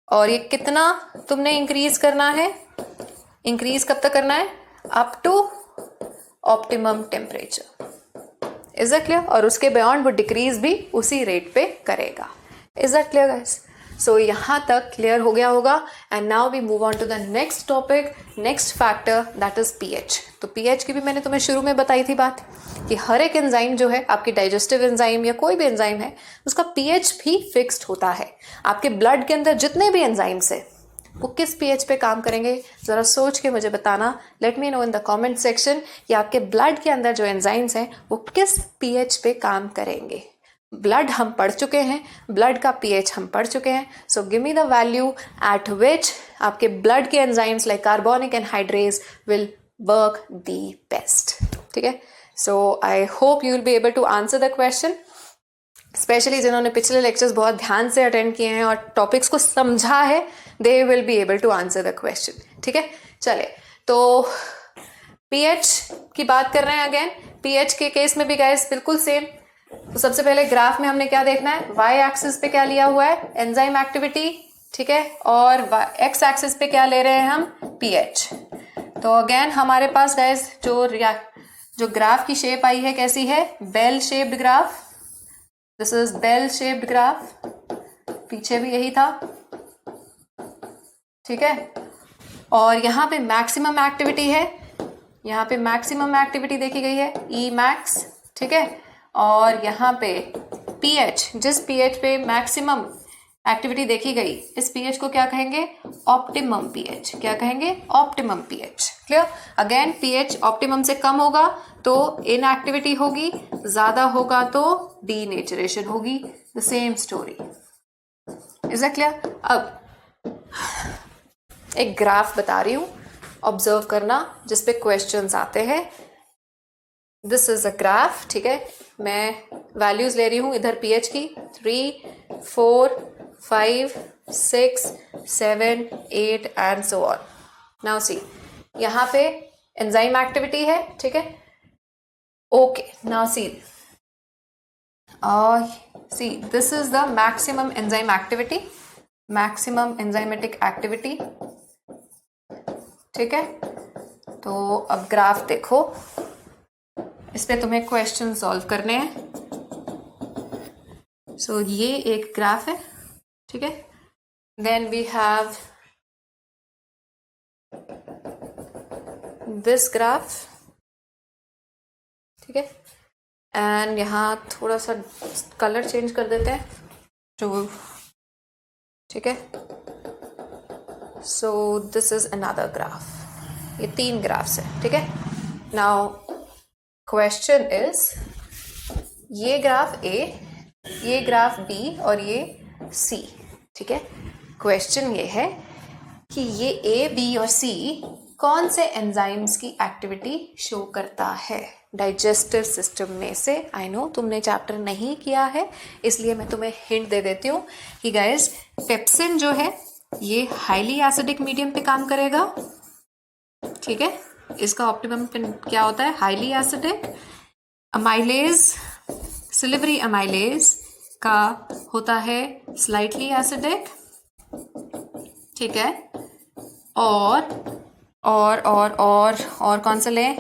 और ये कितना तुमने इंक्रीज करना है? इंक्रीज कब तक करना है? Up to optimum temperature. Is that clear? और उसके बियॉन्ड वो डिक्रीज भी उसी रेट पे करेगा। Is that clear guys? So यहाँ तक क्लियर हो गया होगा। And now we move on to the next topic, next factor, that is pH. तो पीएच की भी मैंने तुम्हें शुरू में बताई थी बात कि हर एक एंजाइम जो है, आपकी डाइजेस्टिव एंजाइम या कोई भी एंजाइम है, उसका पीएच भी फिक्स्ड होता है। आपके ब्लड के अंदर जितने भी एंजाइम्स है वो किस पीएच पे काम करेंगे, जरा सोच के मुझे बताना। Let me know in the comment section कि आपके ब्लड के अंदर जो एंजाइम्स हैं वो किस पीएच पे काम करेंगे। ब्लड हम पढ़ चुके हैं, ब्लड का पीएच हम पढ़ चुके हैं। So give me the value at which आपके ब्लड के enzymes like carbonic anhydrase will work the best. ठीक है? So I hope you will be able to answer the question, especially जिन्होंने पिछले लेक्चर्स बहुत ध्यान से अटेंड किए हैं और टॉपिक्स को समझा है, they will be able to answer the question. ठीक है, चले तो पीएच की बात कर रहे हैं अगेन। पीएच के केस में भी गाइस बिल्कुल सेम। तो सबसे पहले ग्राफ में हमने क्या देखना है, वाई एक्सिस पे क्या लिया हुआ है, एंजाइम एक्टिविटी, ठीक है, और एक्स एक्सिस पे क्या ले रहे हैं हम, पीएच। तो अगेन हमारे पास गाइस जो ग्राफ की शेप आई है कैसी है, bell shaped graph. This is bell shaped graph, पीछे भी यही था, ठीक है। और यहाँ पे मैक्सिमम एक्टिविटी है, यहाँ पे मैक्सिमम एक्टिविटी देखी गई है, ई मैक्स, ठीक है। और यहाँ पे पीएच, जिस पीएच पे मैक्सिमम एक्टिविटी देखी गई, इस पीएच को क्या कहेंगे, ऑप्टिमम पीएच। क्या कहेंगे, optimum pH. Clear? Again pH optimum से कम होगा तो इनएक्टिविटी होगी, ज्यादा होगा तो डीनेचरेशन होगी। The same story. Is that clear? अब एक ग्राफ बता रही हूं, ऑब्जर्व करना, जिसपे क्वेश्चंस आते हैं। दिस इज अ ग्राफ, ठीक है। मैं वैल्यूज ले रही हूं इधर पीएच की 3, 4, 5, 6, 7, 8 and so on. Now see, यहाँ पे एंजाइम एक्टिविटी है, ठीक है। Okay, now see this is the maximum enzyme activity, maximum enzymatic activity, ठीक है। तो अब ग्राफ देखो, इस पे तुम्हें क्वेश्चन सॉल्व करने हैं। सो ये एक ग्राफ है, ठीक है। Then we have this graph, ठीक है। एंड यहाँ थोड़ा सा कलर चेंज कर देते हैं, तो ठीक है। So this is another graph. ये 3 ग्राफ्स है, ठीक है। नाउ क्वेश्चन इज, ये ग्राफ ए, ये ग्राफ बी और ये सी, ठीक है। क्वेश्चन ये है कि ये ए, बी और सी कौन से एंजाइम्स की एक्टिविटी शो करता है डाइजेस्टिव सिस्टम में से। आई नो तुमने चैप्टर नहीं किया है, इसलिए मैं तुम्हें हिंट दे देती हूँ कि गाइस पेप्सिन जो है ये हाईली एसिडिक मीडियम पे काम करेगा, ठीक है। इसका ऑप्टिमम क्या होता है, हाईली एसिडिक। अमाइलेज, सिलिवरी अमाइलेज का होता है स्लाइटली एसिडिक, ठीक है। और कौन सा लें,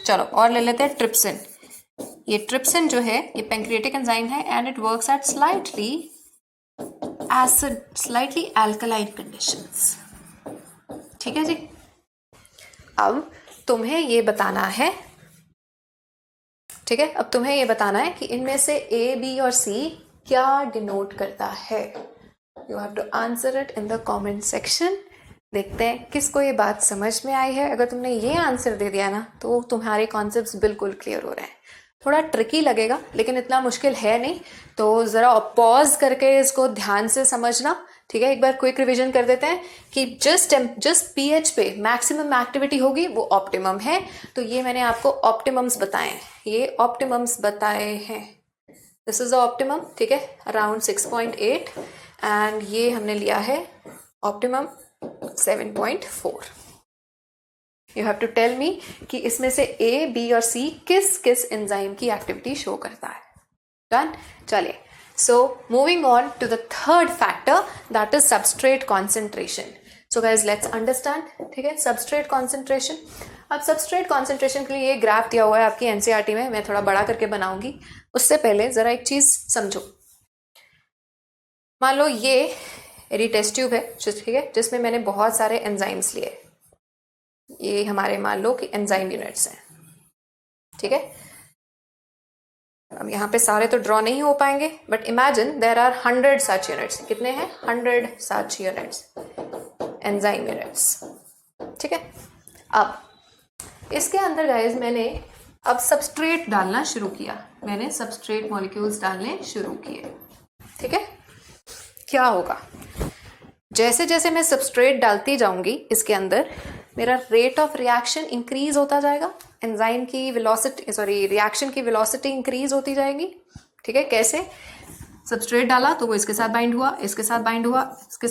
चलो और ले लेते हैं ट्रिप्सिन। ये ट्रिप्सिन जो है ये पेंक्रियाटिक एंजाइम है and it works at slightly acid, slightly alkaline conditions, ठीक है जी। अब तुम्हें ये बताना है, ठीक है, अब तुम्हें ये बताना है कि इनमें से ए, बी और सी क्या डिनोट करता है। You have to answer it in the comment section. देखते हैं किसको ये बात समझ में आई है। अगर तुमने ये आंसर दे दिया ना तो तुम्हारे कॉन्सेप्ट्स बिल्कुल क्लियर हो रहे हैं। थोड़ा ट्रिकी लगेगा लेकिन इतना मुश्किल है नहीं, तो ज़रा पॉज करके इसको ध्यान से समझना, ठीक है। एक बार क्विक रिवीजन कर देते हैं कि जिस पीएच पे मैक्सिमम एक्टिविटी होगी वो ऑप्टिमम है। तो ये मैंने आपको ऑप्टिमम्स बताए हैं, ये ऑप्टिमम्स बताए हैं। दिस इज द ऑप्टिमम, ठीक है, अराउंड 6.8 एंड ये हमने लिया है optimum 7.4। You have to tell me कि इसमें से ए, बी और सी किस किस एंजाइम की एक्टिविटी शो करता है। डन, चलिए। So moving on to the third factor, that is substrate concentration. So guys let's understand, ठीक है, सबस्ट्रेट कॉन्सेंट्रेशन। अब सबस्ट्रेट कॉन्सेंट्रेशन के लिए ये ग्राफ दिया हुआ है आपकी एनसीईआरटी में, मैं थोड़ा बड़ा करके बनाऊंगी। उससे पहले जरा एक चीज समझो। मान लो ये मेरी टेस्ट ट्यूब है, ठीक है, जिसमें मैंने बहुत सारे एंजाइम्स लिए। ये हमारे मान लो कि एंजाइम यूनिट्स हैं, ठीक है। अब यहाँ पे सारे तो ड्रॉ नहीं हो पाएंगे, but imagine there are 100 such units. कितने हैं, 100 सच यूनिट्स, एंजाइम यूनिट्स, ठीक है। अब इसके अंदर गाइज मैंने अब सबस्ट्रेट डालना शुरू किया, मैंने सबस्ट्रेट मॉलिक्यूल्स डालने शुरू किए, ठीक है। क्या होगा, जैसे जैसे मैं सबस्ट्रेट डालती जाऊंगी इसके अंदर मेरा रेट ऑफ रिएक्शन इंक्रीज होता जाएगा, एंजाइम की वेलोसिटी, सॉरी रिएक्शन की वेलोसिटी इंक्रीज होती जाएगी, ठीक है। कैसे, सबस्ट्रेट डाला तो वो इसके साथ बाइंड हुआ, इसके साथ बाइंड हुआ, इसके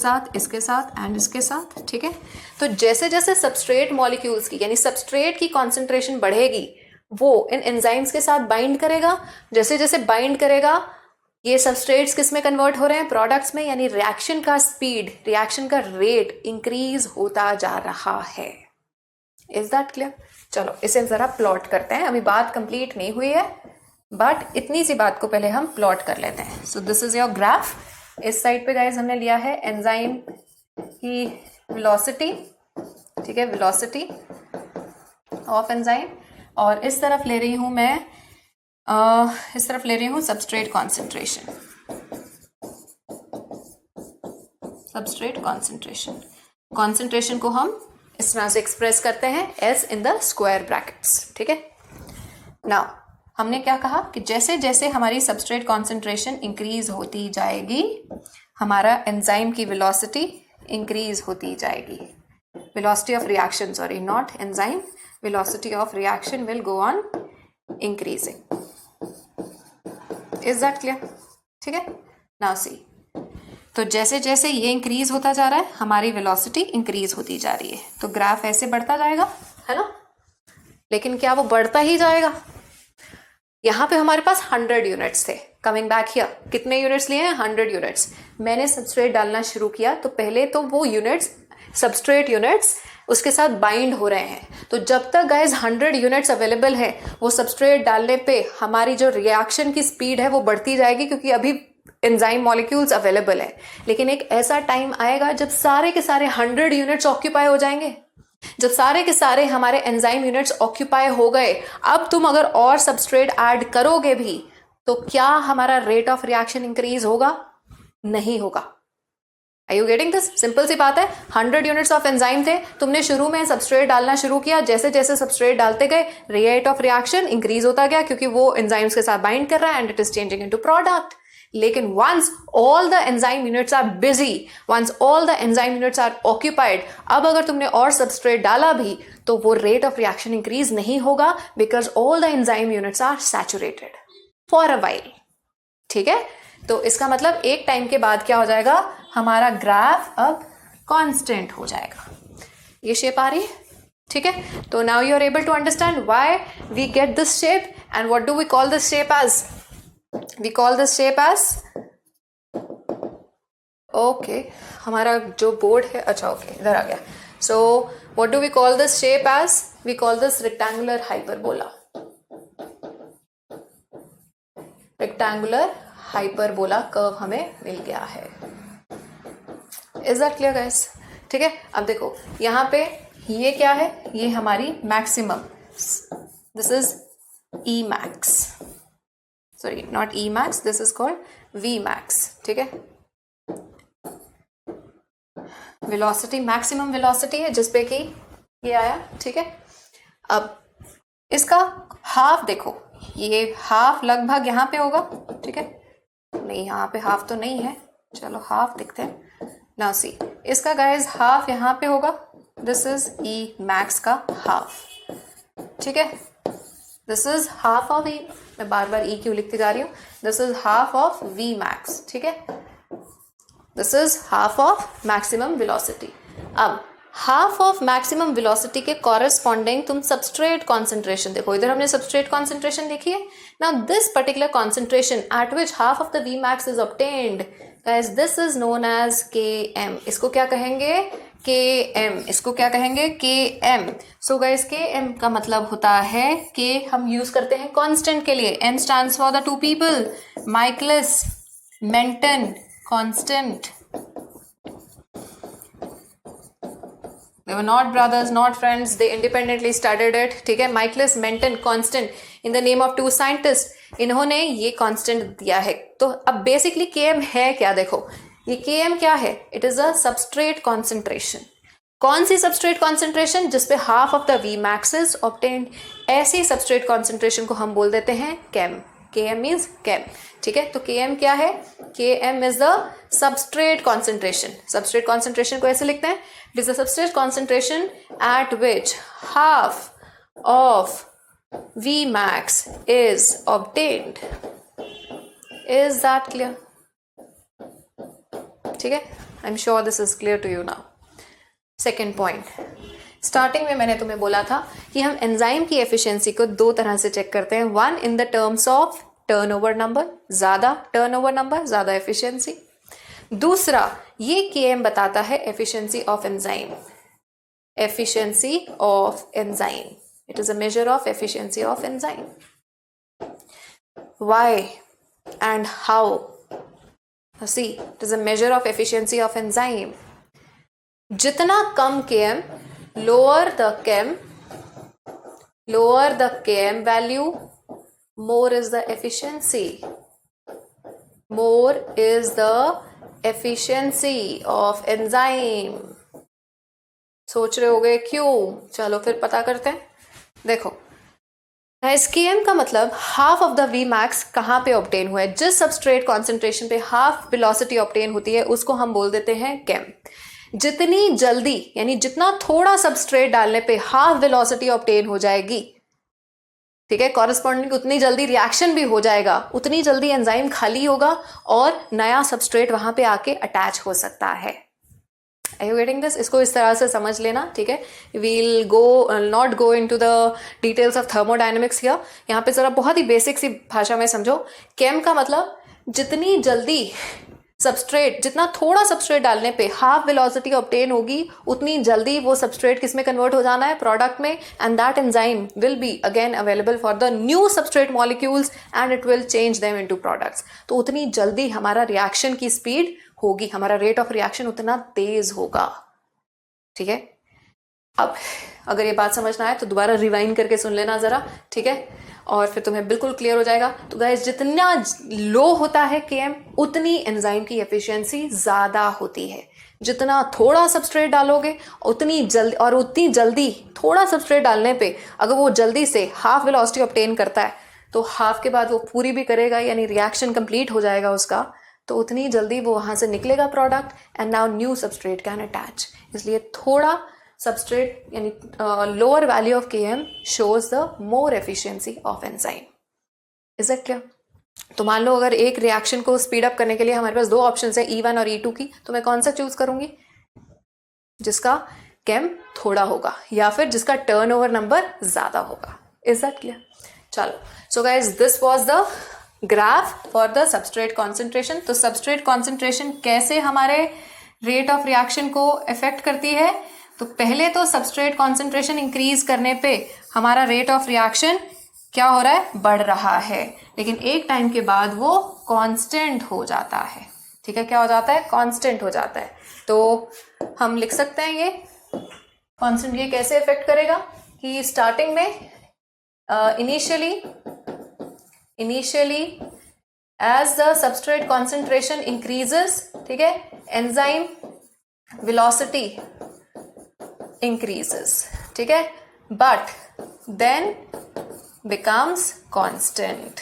साथ एंड इसके साथ, ठीक है। तो जैसे जैसे सबस्ट्रेट मॉलिक्यूल्स की यानी सबस्ट्रेट की कॉन्सेंट्रेशन बढ़ेगी वो इन एंजाइम्स के साथ बाइंड करेगा। जैसे जैसे बाइंड करेगा ये सबस्ट्रेट्स किस में कन्वर्ट हो रहे हैं, प्रोडक्ट्स में, यानी रिएक्शन का स्पीड, रिएक्शन का रेट इंक्रीज होता जा रहा है। Is that clear? चलो इसे जरा प्लॉट करते हैं। अभी बात कंप्लीट नहीं हुई है बट इतनी सी बात को पहले हम प्लॉट कर लेते हैं। सो दिस इज योर ग्राफ। इस साइड पे गाइस हमने लिया है एंजाइम की वेलोसिटी, ठीक है, वेलोसिटी ऑफ एंजाइम, और इस तरफ ले रही हूं मैं इस तरफ ले रही हूं substrate concentration, substrate concentration. Concentration को हम इस तरह से एक्सप्रेस करते हैं S in the square brackets, ठीक है। नाउ हमने क्या कहा कि जैसे जैसे हमारी सबस्ट्रेट कॉन्सेंट्रेशन इंक्रीज होती जाएगी हमारा एंजाइम की वेलोसिटी इंक्रीज होती जाएगी। Velocity of reaction, sorry not enzyme, velocity of reaction will go on increasing. Is that clear? ठीक है, नाउ सी, तो जैसे जैसे ये इंक्रीज होता जा रहा है हमारी वेलोसिटी इंक्रीज होती जा रही है, तो ग्राफ ऐसे बढ़ता जाएगा, है ना। लेकिन क्या वो बढ़ता ही जाएगा? यहाँ पे हमारे पास 100 यूनिट्स थे। कमिंग बैक हियर, कितने यूनिट्स लिए हैं? 100 यूनिट्स। मैंने सबस्ट्रेट डालना शुरू किया तो पहले तो वो यूनिट्स, सबस्ट्रेट यूनिट्स उसके साथ बाइंड हो रहे हैं। तो जब तक गाइज 100 यूनिट्स अवेलेबल है वो सबस्ट्रेट डालने पे हमारी जो रिएक्शन की स्पीड है वो बढ़ती जाएगी, क्योंकि अभी एंजाइम मॉलिक्यूल्स अवेलेबल है। लेकिन एक ऐसा टाइम आएगा जब सारे के सारे 100 यूनिट्स ऑक्यूपाई हो जाएंगे। जब सारे के सारे हमारे एंजाइम यूनिट्स ऑक्यूपाई हो गए, अब तुम अगर और सबस्ट्रेट ऐड करोगे भी तो क्या हमारा रेट ऑफ रिएक्शन इंक्रीज होगा? नहीं होगा। Are you getting this? Simple सी बात है, 100 यूनिट्स ऑफ एंजाइम थे, तुमने शुरू में सबस्ट्रेट डालना शुरू किया, जैसे जैसे सबस्ट्रेट डालते गए रेट ऑफ रिएक्शन इंक्रीज होता गया, क्योंकि वो एंजाइम्स के साथ बाइंड कर रहा है and it is changing into product. लेकिन once all the enzyme units are busy, once all the enzyme units are occupied, अब अगर तुमने और सबस्ट्रेट डाला भी तो वो रेट ऑफ रिएक्शन इंक्रीज नहीं होगा, because all the enzyme units are saturated for a while. ठीक है, तो इसका मतलब एक टाइम के बाद क्या हो जाएगा, हमारा ग्राफ अब कांस्टेंट हो जाएगा। ये शेप आ रही है, ठीक है। तो now you are able to understand why we get this shape and what do we call this shape as, we call this shape as, okay हमारा जो बोर्ड है, अच्छा ओके इधर आ गया। So what do we call this shape as, we call this rectangular hyperbola, rectangular hyperbola curve हमें मिल गया है। Is that clear guys? ठीक है, अब देखो यहाँ पे ये क्या है, ये हमारी maximum, this is E max, sorry not E max, this is called V max. ठीक है, वेलोसिटी, मैक्सिमम वेलोसिटी है जिसपे कि ये आया। ठीक है, अब इसका हाफ देखो, ये हाफ लगभग यहाँ पे होगा। ठीक है, नहीं यहाँ पे हाफ तो नहीं है, चलो हाफ देखते हैं ना। सी इसका गाइज हाफ यहाँ पे होगा, दिस इज ई मैक्स का हाफ। ठीक है, this is half of E, मैं बार बार ई क्यों लिखती जा रही हूँ, this is half of V max. ठीक है, this is half of maximum velocity. अब हाफ ऑफ मैक्सिमम वेलोसिटी के कॉरेस्पॉन्डिंग तुम सबस्ट्रेट कॉन्सेंट्रेशन देखो, इधर हमने सबस्ट्रेट कॉन्सेंट्रेशन देखी है। Now this particular concentration at which half of the V max is obtained, guys this is known as K M. इसको क्या कहेंगे, के एम, इसको क्या कहेंगे, K M. So guys K M का मतलब होता है कि हम यूज करते हैं कांस्टेंट के लिए, M stands for the two people, Michaelis Menten constant. They were not brothers, not friends. They independently studied it. ठीक है, Michaelis Menten constant in the name of two scientists. इन्होंने ये constant दिया है। तो अब basically Km है क्या, देखो ये Km क्या है, it is a substrate concentration. कौन सी substrate concentration, जिसपे half of the Vmax is obtained, ऐसी substrate concentration को हम बोल देते हैं Chem. Km means Chem. ठीक है, तो Km क्या है, Km is the substrate concentration. Substrate concentration को ऐसे लिखते हैं, it is the substrate concentration at which half of Vmax is obtained. Is that clear? ठीक है, I'm sure this is clear to you now. Second point, starting में मैंने तुम्हें बोला था कि हम एंजाइम की एफिशिएंसी को दो तरह से चेक करते हैं, one in the terms of turnover number, ज्यादा टर्नओवर नंबर ज्यादा एफिशिएंसी। दूसरा ये Km बताता है efficiency of enzyme, efficiency of enzyme, it is a measure of efficiency of enzyme. Why and how, see it is a measure of efficiency of enzyme. जितना कम Km, lower the Km value, more is the efficiency, more is the efficiency of enzyme। सोच रहे होगे क्यों, चलो फिर पता करते हैं। देखो इस Km का मतलब हाफ ऑफ द Vmax कहाँ पे ऑब्टेन हुआ है, जिस सबस्ट्रेट कॉन्सेंट्रेशन पे हाफ वेलोसिटी ऑब्टेन होती है उसको हम बोल देते हैं Chem। जितनी जल्दी, यानी जितना थोड़ा सबस्ट्रेट डालने पे हाफ वेलोसिटी ऑब्टेन हो जाएगी, ठीक है, कॉरेस्पॉन्डिंग उतनी जल्दी रिएक्शन भी हो जाएगा, उतनी जल्दी एंजाइम खाली होगा और नया सबस्ट्रेट वहां पे आके अटैच हो सकता है। Are you getting this? इसको इस तरह से समझ लेना, ठीक है। We'll not go into the details of thermodynamics here. यहाँ पे जरा बहुत ही बेसिक सी भाषा में समझो। केम का मतलब जितनी जल्दी सबस्ट्रेट, जितना थोड़ा सबस्ट्रेट डालने पे हाफ वेलोसिटी ऑब्टेन होगी, उतनी जल्दी वो सबस्ट्रेट किस में कन्वर्ट हो जाना है, प्रोडक्ट में, and that enzyme will be again available for the new substrate molecules and it will change them into products. तो उतनी जल्दी हमारा रिएक्शन की स्पीड होगी, हमारा रेट ऑफ रिएक्शन उतना तेज होगा, ठीक है। अब अगर ये बात समझना है तो दोबारा रिवाइंड करके सुन लेना जरा, ठीक है, और फिर तुम्हें बिल्कुल क्लियर हो जाएगा। तो गाइस जितना लो होता है Km, उतनी एंजाइम की एफिशिएंसी ज़्यादा होती है। जितना थोड़ा सबस्ट्रेट डालोगे उतनी जल्दी थोड़ा सबस्ट्रेट डालने पे अगर वो जल्दी से हाफ वेलोसिटी ऑब्टेन करता है तो हाफ के बाद वो पूरी भी करेगा, यानी रिएक्शन कंप्लीट हो जाएगा उसका, तो उतनी जल्दी वो वहाँ से निकलेगा product and now new substrate can attach. इसलिए थोड़ा सबस्ट्रेट यानी lower value of Km shows the more efficiency of enzyme. Is that clear? तो मान लो अगर एक रिएक्शन को स्पीड अप करने के लिए हमारे पास दो ऑप्शंस है E1 और E2 की, तो मैं कौन सा चूज करूंगी? जिसका केम थोड़ा होगा या फिर जिसका टर्नओवर नंबर ज्यादा होगा। Is that clear? चलो, so guys this was the graph for the substrate concentration. तो सबस्ट्रेट कॉन्सेंट्रेशन कैसे हमारे रेट ऑफ रिएक्शन को इफेक्ट करती है? तो पहले तो सबस्ट्रेट कॉन्सेंट्रेशन इंक्रीज करने पे हमारा रेट ऑफ रिएक्शन क्या हो रहा है? बढ़ रहा है, लेकिन एक टाइम के बाद वो कांस्टेंट हो जाता है। ठीक है, क्या हो जाता है? कांस्टेंट हो जाता है। तो हम लिख सकते हैं ये कांस्टेंट। ये कैसे इफेक्ट करेगा कि स्टार्टिंग में initially as the substrate concentration increases, ठीक है, एंजाइम वेलोसिटी इंक्रीजेस, ठीक है, बट देन बिकम्स कांस्टेंट।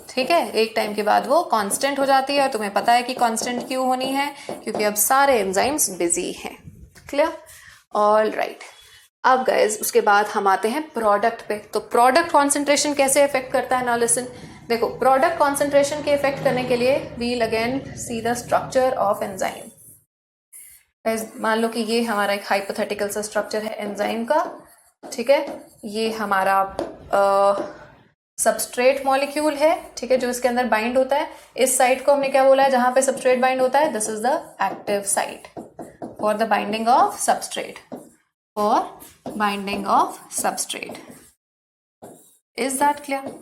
ठीक है, एक टाइम के बाद वो कांस्टेंट हो जाती है, और तुम्हें पता है कि कांस्टेंट क्यों होनी है? क्योंकि अब सारे एंजाइम्स बिजी हैं। क्लियर? All right. अब गाइज उसके बाद हम आते हैं प्रोडक्ट पे। तो प्रोडक्ट कॉन्सेंट्रेशन कैसे इफेक्ट करता है? नाउ लिसन, देखो प्रोडक्ट कॉन्सेंट्रेशन के इफेक्ट करने के लिए we'll again see the structure of enzyme. मान लो कि ये हमारा एक हाइपोथेटिकल सा स्ट्रक्चर है एंजाइम का। ठीक है, ये हमारा सबस्ट्रेट मॉलिक्यूल है, ठीक है, जो इसके अंदर बाइंड होता है। इस साइट को हमने क्या बोला है? जहां पे सबस्ट्रेट बाइंड होता है, this is the active site for the binding of substrate, for binding of substrate. Is that clear?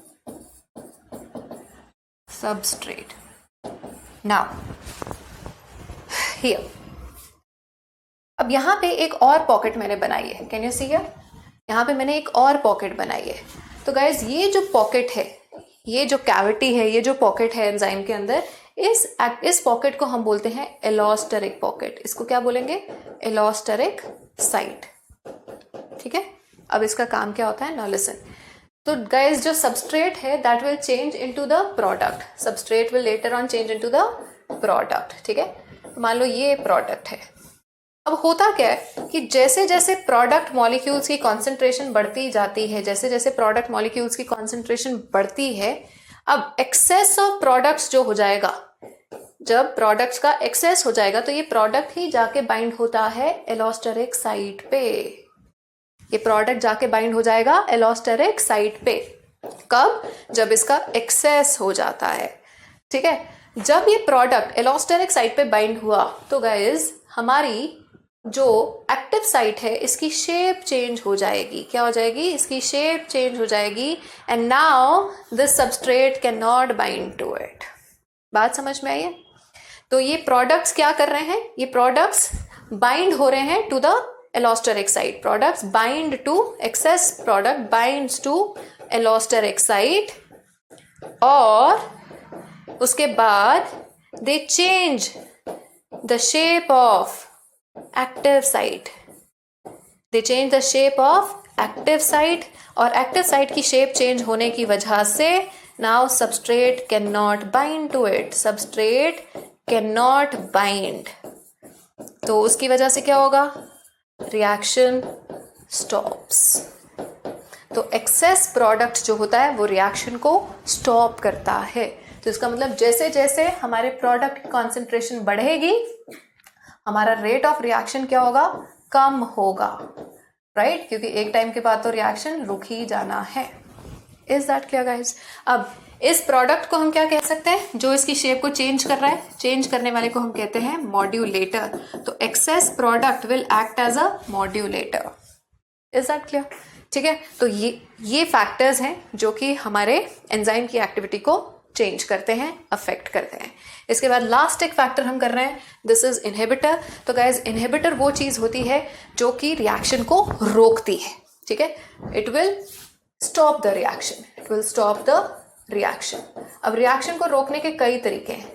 Substrate. Now here, अब यहां पे एक और पॉकेट मैंने बनाई है। Can you see here? यहां पे मैंने एक और पॉकेट बनाई है। तो गाइज ये जो पॉकेट है, ये जो कैविटी है, ये जो पॉकेट है एंजाइम के अंदर, इस पॉकेट को हम बोलते हैं एलोस्टेरिक पॉकेट। इसको क्या बोलेंगे? Allosteric site. ठीक है, अब इसका काम क्या होता है? Now listen. तो गाइज जो सबस्ट्रेट है that will change into the product. Substrate will later on change into the product. ठीक है, मान लो ये प्रोडक्ट है। अब होता क्या है कि जैसे जैसे प्रोडक्ट मॉलिक्यूल्स की कॉन्सेंट्रेशन बढ़ती जाती है, जैसे जैसे प्रोडक्ट मॉलिक्यूल्स की कॉन्सेंट्रेशन बढ़ती है, अब एक्सेस ऑफ प्रोडक्ट्स जो हो जाएगा, जब प्रोडक्ट्स का एक्सेस हो जाएगा तो ये प्रोडक्ट ही जाके बाइंड होता है एलोस्टेरिक साइट पे। ये प्रोडक्ट जाके बाइंड हो जाएगा एलोस्टेरिक साइट पे। कब? जब इसका एक्सेस हो जाता है। ठीक है, जब ये प्रोडक्ट एलोस्टेरिक साइट पे बाइंड हुआ तो गाइज हमारी जो एक्टिव साइट है इसकी शेप चेंज हो जाएगी। क्या हो जाएगी? इसकी शेप चेंज हो जाएगी, and now this substrate can not bind to it. बात समझ में आई है? तो ये प्रोडक्ट्स क्या कर रहे हैं? ये प्रोडक्ट्स बाइंड हो रहे हैं to the allosteric site. Products bind to, excess product binds to allosteric site, और उसके बाद they change the shape of active site. They change the shape of active site, और एक्टिव साइट की shape change होने की वजह से now substrate can not bind to it. Substrate can not bind, तो उसकी वजह से क्या होगा? Reaction stops. तो एक्सेस प्रोडक्ट जो होता है वो रिएक्शन को स्टॉप करता है। तो इसका मतलब जैसे जैसे हमारे प्रोडक्ट की कॉन्सेंट्रेशन बढ़ेगी, हमारा रेट ऑफ रिएक्शन क्या होगा? कम होगा, राइट? क्योंकि एक टाइम के बाद तो रिएक्शन रुक ही जाना है। Is that clear guys? अब इस प्रोडक्ट को हम क्या कह सकते हैं? जो इसकी शेप को चेंज कर रहा है, चेंज करने वाले को हम कहते हैं मॉड्यूलेटर। तो excess product will act as a modulator. Is that clear? ठीक है, तो ये फैक्टर्स हैं जो कि हमारे एंजाइम की एक्टिविटी को चेंज करते हैं, अफेक्ट करते हैं। इसके बाद लास्ट एक फैक्टर हम कर रहे हैं, दिस इज इनहिबिटर। तो गाइज इनहिबिटर वो चीज होती है जो कि रिएक्शन को रोकती है। ठीक है, it will stop the reaction, it will stop the reaction. अब रिएक्शन को रोकने के कई तरीके हैं।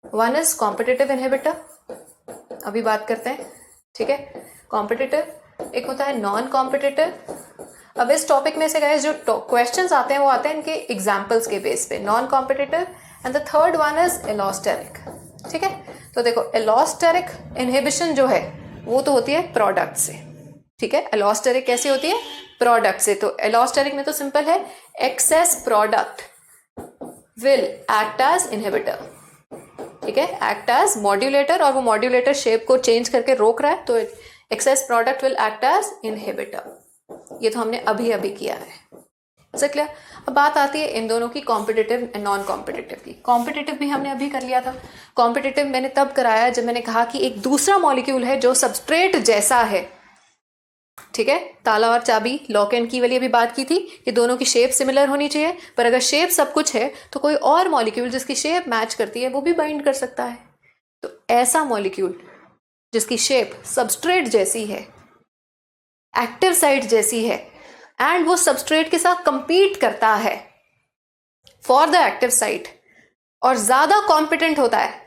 वन इज कॉम्पिटिटिव इनहिबिटर, अभी बात करते हैं। ठीक है, कॉम्पिटिटिव, एक होता है नॉन कॉम्पिटिटिव, अब इस टॉपिक में से गाइस जो क्वेश्चंस आते हैं वो आते हैं इनके एग्जांपल्स के बेस पे, non competitive, and the third one is allosteric. ठीक है, तो देखो एलोस्टेरिक इनहिबिशन जो है वो तो होती है प्रोडक्ट से। ठीक है, एलोस्टेरिक कैसे होती है? प्रोडक्ट से। तो एलोस्टेरिक में तो सिंपल है, excess product will act as inhibitor. ठीक है, एक्ट एज मॉड्यूलेटर, और वो मॉड्यूलेटर शेप को चेंज करके रोक रहा है, तो excess product will act as inhibitor. ये तो हमने अभी अभी किया है। समझ लिया? अब बात आती है इन दोनों की, कॉम्पिटिटिव एंड नॉन कॉम्पिटिटिव की। कॉम्पिटिटिव भी हमने अभी कर लिया था। कॉम्पिटिटिव मैंने तब कराया जब मैंने कहा कि एक दूसरा मॉलिक्यूल है जो सबस्ट्रेट जैसा है। ठीक है, ताला और चाबी, लॉक एंड की वाली अभी बात की थी कि दोनों की शेप सिमिलर होनी चाहिए, पर अगर शेप सब कुछ है तो कोई और मॉलिक्यूल जिसकी शेप मैच करती है वो भी बाइंड कर सकता है। तो ऐसा मॉलिक्यूल जिसकी शेप सबस्ट्रेट जैसी है, एक्टिव साइट जैसी है, एंड वो सबस्ट्रेट के साथ कंपीट करता है फॉर द एक्टिव साइट और ज्यादा कॉम्पिटेंट होता है,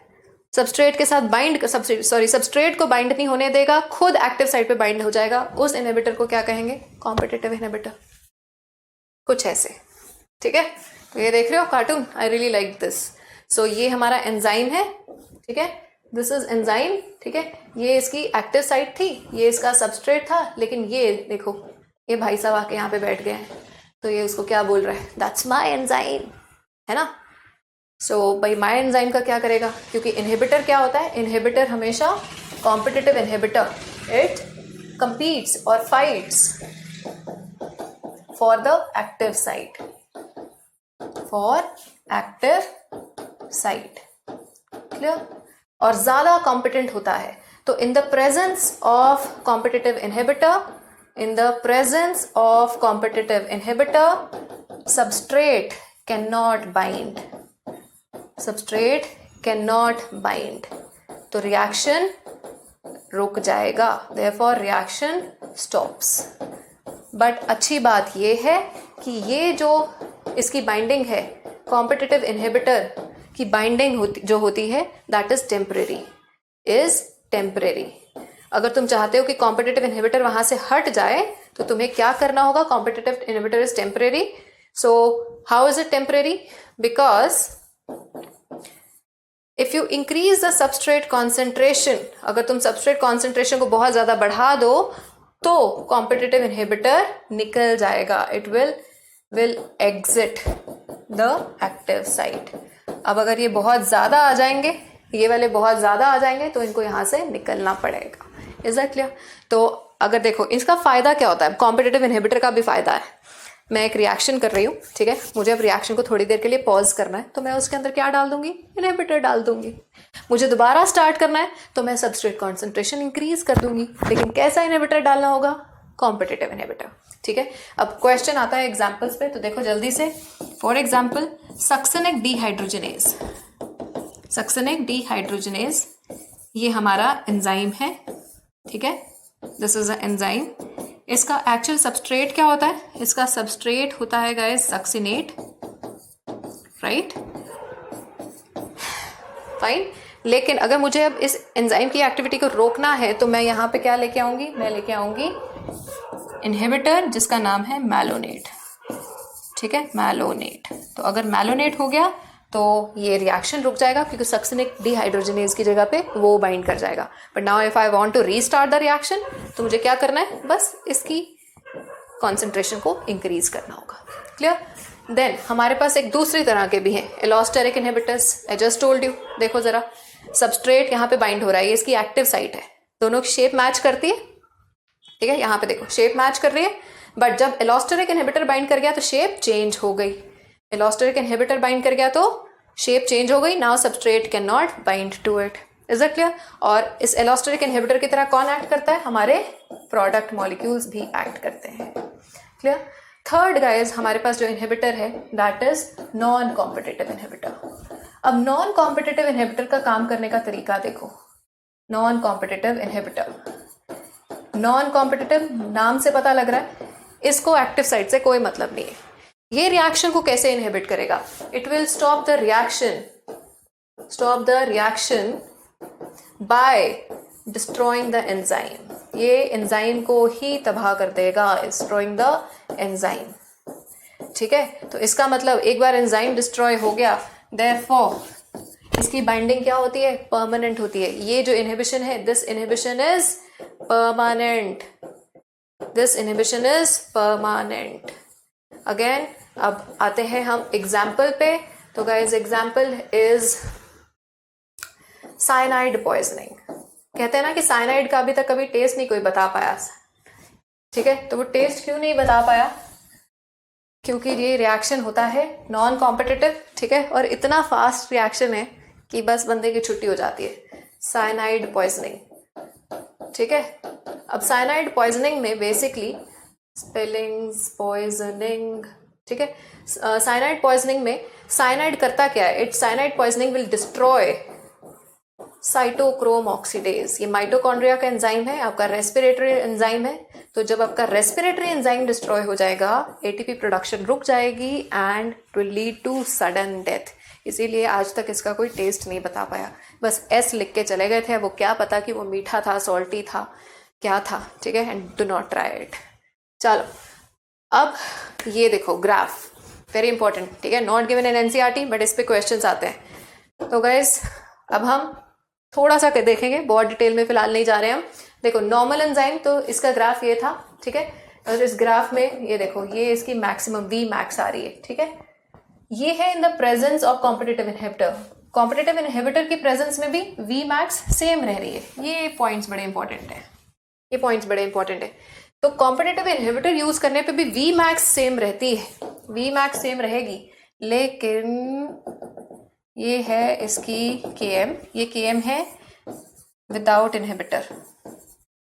सबस्ट्रेट के साथ बाइंड, सबस्ट्रेट को बाइंड नहीं होने देगा, खुद एक्टिव साइट पे बाइंड हो जाएगा, उस इनहिबिटर को क्या कहेंगे? Competitive inhibitor. कुछ ऐसे। ठीक है, तो ये देख रहे हो cartoon, I really like this. So ये हमारा एंजाइम है। ठीक है, दिस इज एंजाइम। ठीक है, ये इसकी एक्टिव साइट थी, ये इसका सबस्ट्रेट था, लेकिन ये देखो ये भाई साहब आके यहाँ पे बैठ गए हैं, तो ये उसको क्या बोल रहा है? दैट्स माई एंजाइम, है ना? सो भाई माई एंजाइम का क्या करेगा? क्योंकि इनहिबिटर क्या होता है? इनहिबिटर हमेशा कॉम्पिटिटिव इनहिबिटर, इट कंपीट्स और fights for the active site, for active site. Clear? और ज्यादा कॉम्पिटेंट होता है। तो इन the presence of competitive inhibitor, in the presence of competitive inhibitor, substrate cannot bind, substrate cannot bind, तो reaction रुक जाएगा, therefore reaction stops। but अच्छी बात ये है कि ये जो इसकी बाइंडिंग है, competitive inhibitor की बाइंडिंग जो होती है, that is temporary, is temporary। अगर तुम चाहते हो कि कॉम्पिटिटिव इनहिबिटर वहां से हट जाए तो तुम्हें क्या करना होगा? Competitive inhibitor is temporary. So how is it temporary? Because if you increase the substrate concentration, अगर तुम सबस्ट्रेट कॉन्सेंट्रेशन को बहुत ज्यादा बढ़ा दो तो कॉम्पिटिटिव इनहिबिटर निकल जाएगा, it will exit the active site. अब अगर ये बहुत ज्यादा आ जाएंगे, ये वाले बहुत ज्यादा आ जाएंगे, तो इनको यहां से निकलना पड़ेगा। Is that clear? तो अगर देखो इसका फायदा क्या होता है, कॉम्पिटिटिव इनहिबिटर का भी फायदा है। मैं एक रिएक्शन कर रही हूँ, ठीक है, मुझे अब रिएक्शन को थोड़ी देर के लिए पॉज करना है, तो मैं उसके अंदर क्या डाल दूंगी? इनहिबिटर डाल दूंगी। मुझे दोबारा स्टार्ट करना है तो मैं सबस्ट्रेट कॉन्सेंट्रेशन इंक्रीज कर दूंगी, लेकिन कैसा इनहिबिटर डालना होगा? Competitive inhibitor. ठीक है, अब क्वेश्चन आता है एग्जाम्पल्स पे, तो देखो जल्दी से। For example succinic dehydrogenase, succinic dehydrogenase ये हमारा एंजाइम है। ठीक है, दिस इज अ एंजाइम। इसका एक्चुअल सबस्ट्रेट क्या होता है? इसका सबस्ट्रेट होता है गाइस सक्सिनेट, राइट? फाइन। लेकिन अगर मुझे अब इस एंजाइम की एक्टिविटी को रोकना है तो मैं यहाँ पे क्या लेके आऊंगी? मैं लेके आऊंगी इनहिबिटर जिसका नाम है मैलोनेट। ठीक है, मैलोनेट। तो अगर मैलोनेट हो गया तो ये रिएक्शन रुक जाएगा, क्योंकि सक्सिनिक डीहाइड्रोजनेज की जगह पे वो बाइंड कर जाएगा। But now if I want to restart the reaction, तो मुझे क्या करना है? बस इसकी कॉन्सेंट्रेशन को इंक्रीज करना होगा। क्लियर? देन हमारे पास एक दूसरी तरह के भी हैं, allosteric inhibitors. I just told you. देखो जरा, सबस्ट्रेट यहाँ पे बाइंड हो रहा है, ये इसकी एक्टिव साइट है, दोनों की शेप मैच करती है। ठीक है, यहाँ पे देखो शेप मैच कर रही है, बट जब एलोस्टेरिक इनहिबिटर बाइंड कर गया तो शेप चेंज हो गई। एलोस्टेरिक इनहिबिटर बाइंड कर गया तो शेप चेंज हो गई। Now substrate can not bind to it. Is that clear? और इस एलोस्टेरिक इनहिबिटर की तरह कौन एक्ट करता है? हमारे प्रोडक्ट मॉलिक्यूल्स भी एक्ट करते हैं। क्लियर? थर्ड गाइज हमारे पास जो इनहिबिटर है that is non competitive inhibitor. अब नॉन कॉम्पिटिटिव इनहिबिटर का काम करने का तरीका देखो। Non competitive inhibitor, non competitive नाम से पता लग रहा है इसको एक्टिव साइट से कोई मतलब नहीं है। ये रिएक्शन को कैसे इनहिबिट करेगा? It will stop the reaction by destroying the enzyme. ये एंजाइम को ही तबाह कर देगा, डिस्ट्रॉइंग द एंजाइम। ठीक है, तो इसका मतलब एक बार एंजाइम डिस्ट्रॉय हो गया, देयरफॉर इसकी बाइंडिंग क्या होती है, परमानेंट होती है। ये जो इनहिबिशन है, this inhibition is permanent, this inhibition is permanent. Again अब आते हैं हम एग्जाम्पल पे। तो guys example is cyanide poisoning. कहते हैं ना कि साइनाइड का अभी तक कभी टेस्ट नहीं कोई बता पाया। ठीक है, तो वो टेस्ट क्यों नहीं बता पाया, क्योंकि ये रिएक्शन होता है नॉन कॉम्पिटिटिव। ठीक है, और इतना फास्ट रिएक्शन है कि बस बंदे की छुट्टी हो जाती है। Cyanide poisoning. ठीक है, अब साइनाइड पॉइजनिंग में बेसिकली स्पेलिंग्स पॉइजनिंग। ठीक है, साइनाइड पॉइजनिंग में साइनाइड करता क्या है, it cyanide poisoning will destroy cytochrome oxidase. ये माइटोकॉन्ड्रिया का एंजाइम है, आपका रेस्पिरेटरी एंजाइम है। तो जब आपका रेस्पिरेटरी एंजाइम डिस्ट्रॉय हो जाएगा, एटीपी प्रोडक्शन रुक जाएगी and it will lead to sudden death. इसीलिए आज तक इसका कोई टेस्ट नहीं बता पाया, बस एस लिख के चले गए थे। वो क्या पता कि वो मीठा था, सॉल्टी था, क्या था। ठीक है, and do not try it. चलो अब ये देखो ग्राफ, वेरी इंपॉर्टेंट। ठीक है, not given in NCERT but इस पे क्वेश्चंस आते हैं। तो गाइस अब हम थोड़ा सा देखेंगे, बहुत डिटेल में फिलहाल नहीं जा रहे हैं हम। देखो नॉर्मल एंजाइम, तो इसका ग्राफ ये था। ठीक है, और इस ग्राफ में ये देखो, ये इसकी मैक्सिमम वी मैक्स आ रही है। ठीक है, ये है इन the presence of competitive inhibitor. Competitive inhibitor की प्रेजेंस में भी वी मैक्स सेम रह रही है। ये पॉइंट्स बड़े इंपॉर्टेंट है, ये पॉइंट्स बड़े इंपॉर्टेंट है। तो कॉम्पिटिटिव इनहिबिटर यूज करने पे भी वी मैक्स सेम रहती है, वी मैक्स सेम रहेगी, लेकिन ये है इसकी Km, ये Km है विदाउट इनहिबिटर।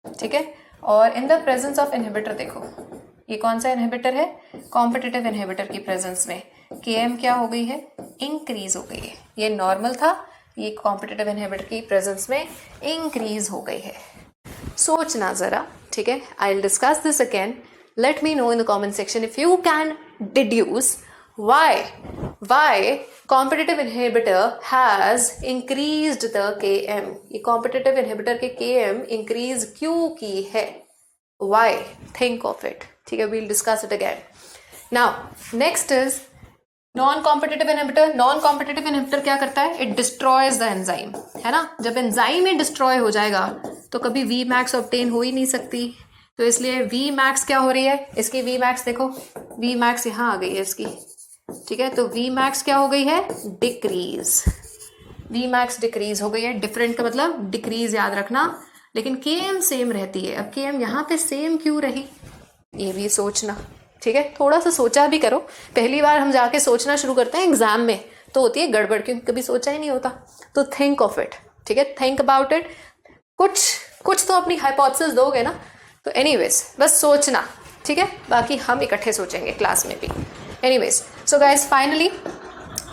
ठीक है, और इन द प्रेजेंस ऑफ इनहिबिटर देखो, ये कौन सा इनहिबिटर है, कॉम्पिटिटिव इनहिबिटर की प्रेजेंस में Km क्या हो गई है, इंक्रीज हो गई है। ये नॉर्मल था, ये कॉम्पिटिटिव इनहिबिटर की प्रेजेंस में इंक्रीज हो गई है। सोचना जरा। ठीक है, I will discuss this again, let me know in the comment section if you can deduce why competitive inhibitor has increased the Km। ये competitive inhibitor के Km increase क्यों की है, why, think of it। ठीक है, we'll discuss it again। now next is non competitive inhibitor. Non competitive inhibitor क्या करता है, इट डिस्ट्रॉयज द एंजाइम, है ना। जब एंजाइम ही डिस्ट्रॉय हो जाएगा तो कभी वी मैक्स ऑब्टेन हो ही नहीं सकती। तो इसलिए वी मैक्स क्या हो रही है, इसकी वी मैक्स देखो, वी मैक्स यहाँ आ गई है इसकी। ठीक है, तो वी मैक्स क्या हो गई है, डिक्रीज, वी मैक्स डिक्रीज हो गई है। डिफरेंट का मतलब डिक्रीज याद रखना, लेकिन Km सेम रहती है। अब Km यहाँ पे सेम क्यों रही, ये भी सोचना। ठीक है, थोड़ा सा सोचा भी करो। पहली बार हम जाके सोचना शुरू करते हैं एग्जाम में तो होती है गड़बड़, क्योंकि कभी सोचा ही नहीं होता। तो थिंक ऑफ इट। ठीक है, थिंक अबाउट इट। कुछ तो अपनी हाइपोथेसिस दोगे ना। तो एनीवेज बस सोचना। ठीक है, बाकी हम इकट्ठे सोचेंगे क्लास में भी। Anyways so guys finally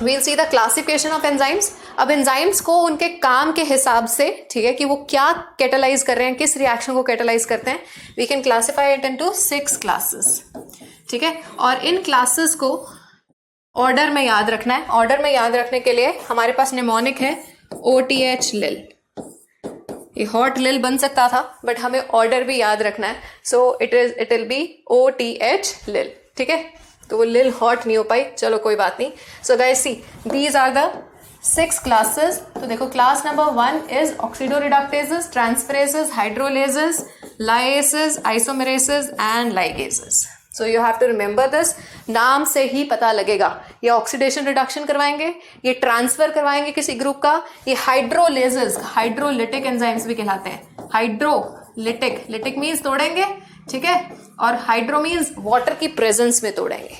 we'll see the classification of enzymes. अब एंजाइम्स को उनके काम के हिसाब से, ठीक है, कि वो क्या कैटालाइज कर रहे हैं, किस रिएक्शन को कैटालाइज करते हैं, we can classify it into 6 classes. ठीक है, और इन क्लासेस को ऑर्डर में याद रखना है। ऑर्डर में याद रखने के लिए हमारे पास निमोनिक है OTH लिल। ये हॉट लिल बन सकता था बट हमें ऑर्डर भी याद रखना है। So it will be OTH लिल। ठीक है, तो वो लिल हॉट नहीं हो पाई, चलो कोई बात नहीं। So guys see these are the 6 classes. तो देखो class number 1 is oxidoreductases, transferases, hydrolases, lyases, isomerases and ligases. So you have to remember this. नाम से ही पता लगेगा, ये ऑक्सीडेशन रिडक्शन करवाएंगे, ये ट्रांसफर करवाएंगे किसी ग्रुप का, ये हाइड्रोलेसेस, हाइड्रोलिटिक एंजाइम्स भी कहलाते हैं। हाइड्रोलिटिक, लिटिक मीन्स तोड़ेंगे, ठीक है, और हाइड्रो मीन्स वाटर की प्रेजेंस में तोड़ेंगे।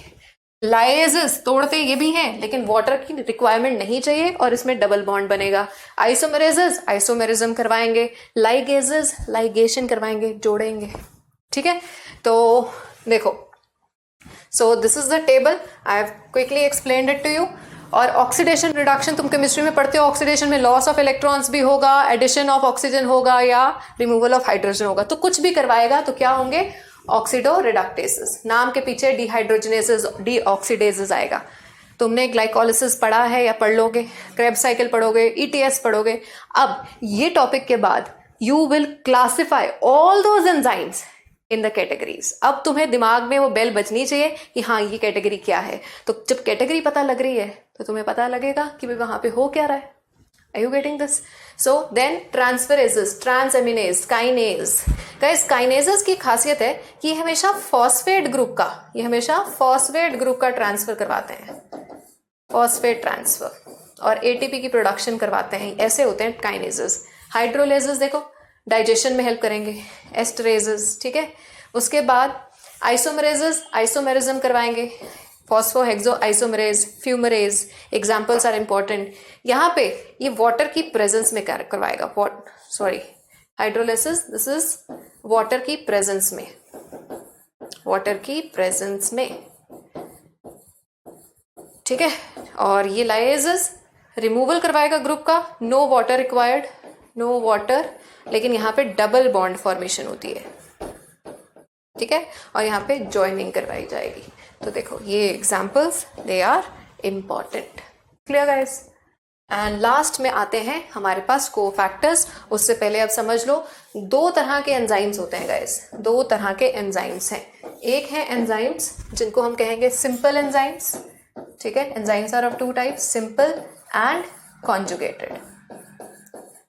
लाइएसेस तोड़ते ये भी हैं लेकिन वाटर की रिक्वायरमेंट नहीं चाहिए और इसमें डबल बॉन्ड बनेगा। आइसोमेरेसेस आइसोमेरिज्म करवाएंगे, लाइगेसेस लाइगेशन करवाएंगे, जोड़ेंगे। ठीक है, तो देखो, so this is the table, I have quickly explained it to you. और ऑक्सीडेशन रिडक्शन तुम केमिस्ट्री में पढ़ते हो, ऑक्सीडेशन में लॉस ऑफ इलेक्ट्रॉन्स भी होगा, एडिशन ऑफ ऑक्सीजन होगा या रिमूवल ऑफ हाइड्रोजन होगा। तो कुछ भी करवाएगा तो क्या होंगे, ऑक्सीडो रिडक्टेसेस। नाम के पीछे डिहाइड्रोजनेसेस, डीऑक्सीडेसेस आएगा। तुमने ग्लाइकोलिसिस पढ़ा है या पढ़ लोगे, क्रेब्स साइकिल पढ़ोगे, ETS पढ़ोगे। अब ये टॉपिक के बाद you will classify all those enzymes in the categories. अब तुम्हें दिमाग में वो बेल बजनी चाहिए कि हाँ ये कैटेगरी क्या है। तो जब कैटेगरी पता लग रही है तो तुम्हें पता लगेगा कि भाई वहां पे हो क्या रहा है। Are you getting this? So then transferases, transaminase, kinase. Guys, kinases की खासियत है कि ये हमेशा फॉस्फेट ग्रुप का ट्रांसफर करवाते हैं, फॉस्फेट ट्रांसफर, और एटीपी की प्रोडक्शन करवाते हैं। ऐसे होते हैं काइनेजेस। हाइड्रोलेजेस देखो डाइजेशन में हेल्प करेंगे, एस्टरेजेस, ठीक है। उसके बाद आइसोमरेजेस आइसोमेरिज्म करवाएंगे, phosphohexo isomerase, fumarase, examples are important. यहाँ पे ये वाटर की प्रेजेंस में करवाएगा, हाइड्रोलिसिस दिस इज वाटर की प्रेजेंस में, ठीक है। और ये लाइजेस रिमूवल करवाएगा ग्रुप का, no water required, no water, लेकिन यहाँ पे डबल बॉन्ड फॉर्मेशन होती है, ठीक है। और यहाँ पे ज्वाइनिंग करवाई जाएगी। तो देखो ये examples they are important. Clear guys? And last में आते हैं हमारे पास कोफैक्टर्स। उससे पहले अब समझ लो दो तरह के एंजाइम्स होते हैं गाइस, दो तरह के एंजाइम्स हैं। एक है एंजाइम्स जिनको हम कहेंगे सिंपल एंजाइम्स, ठीक है। Enzymes are of two types, simple and conjugated.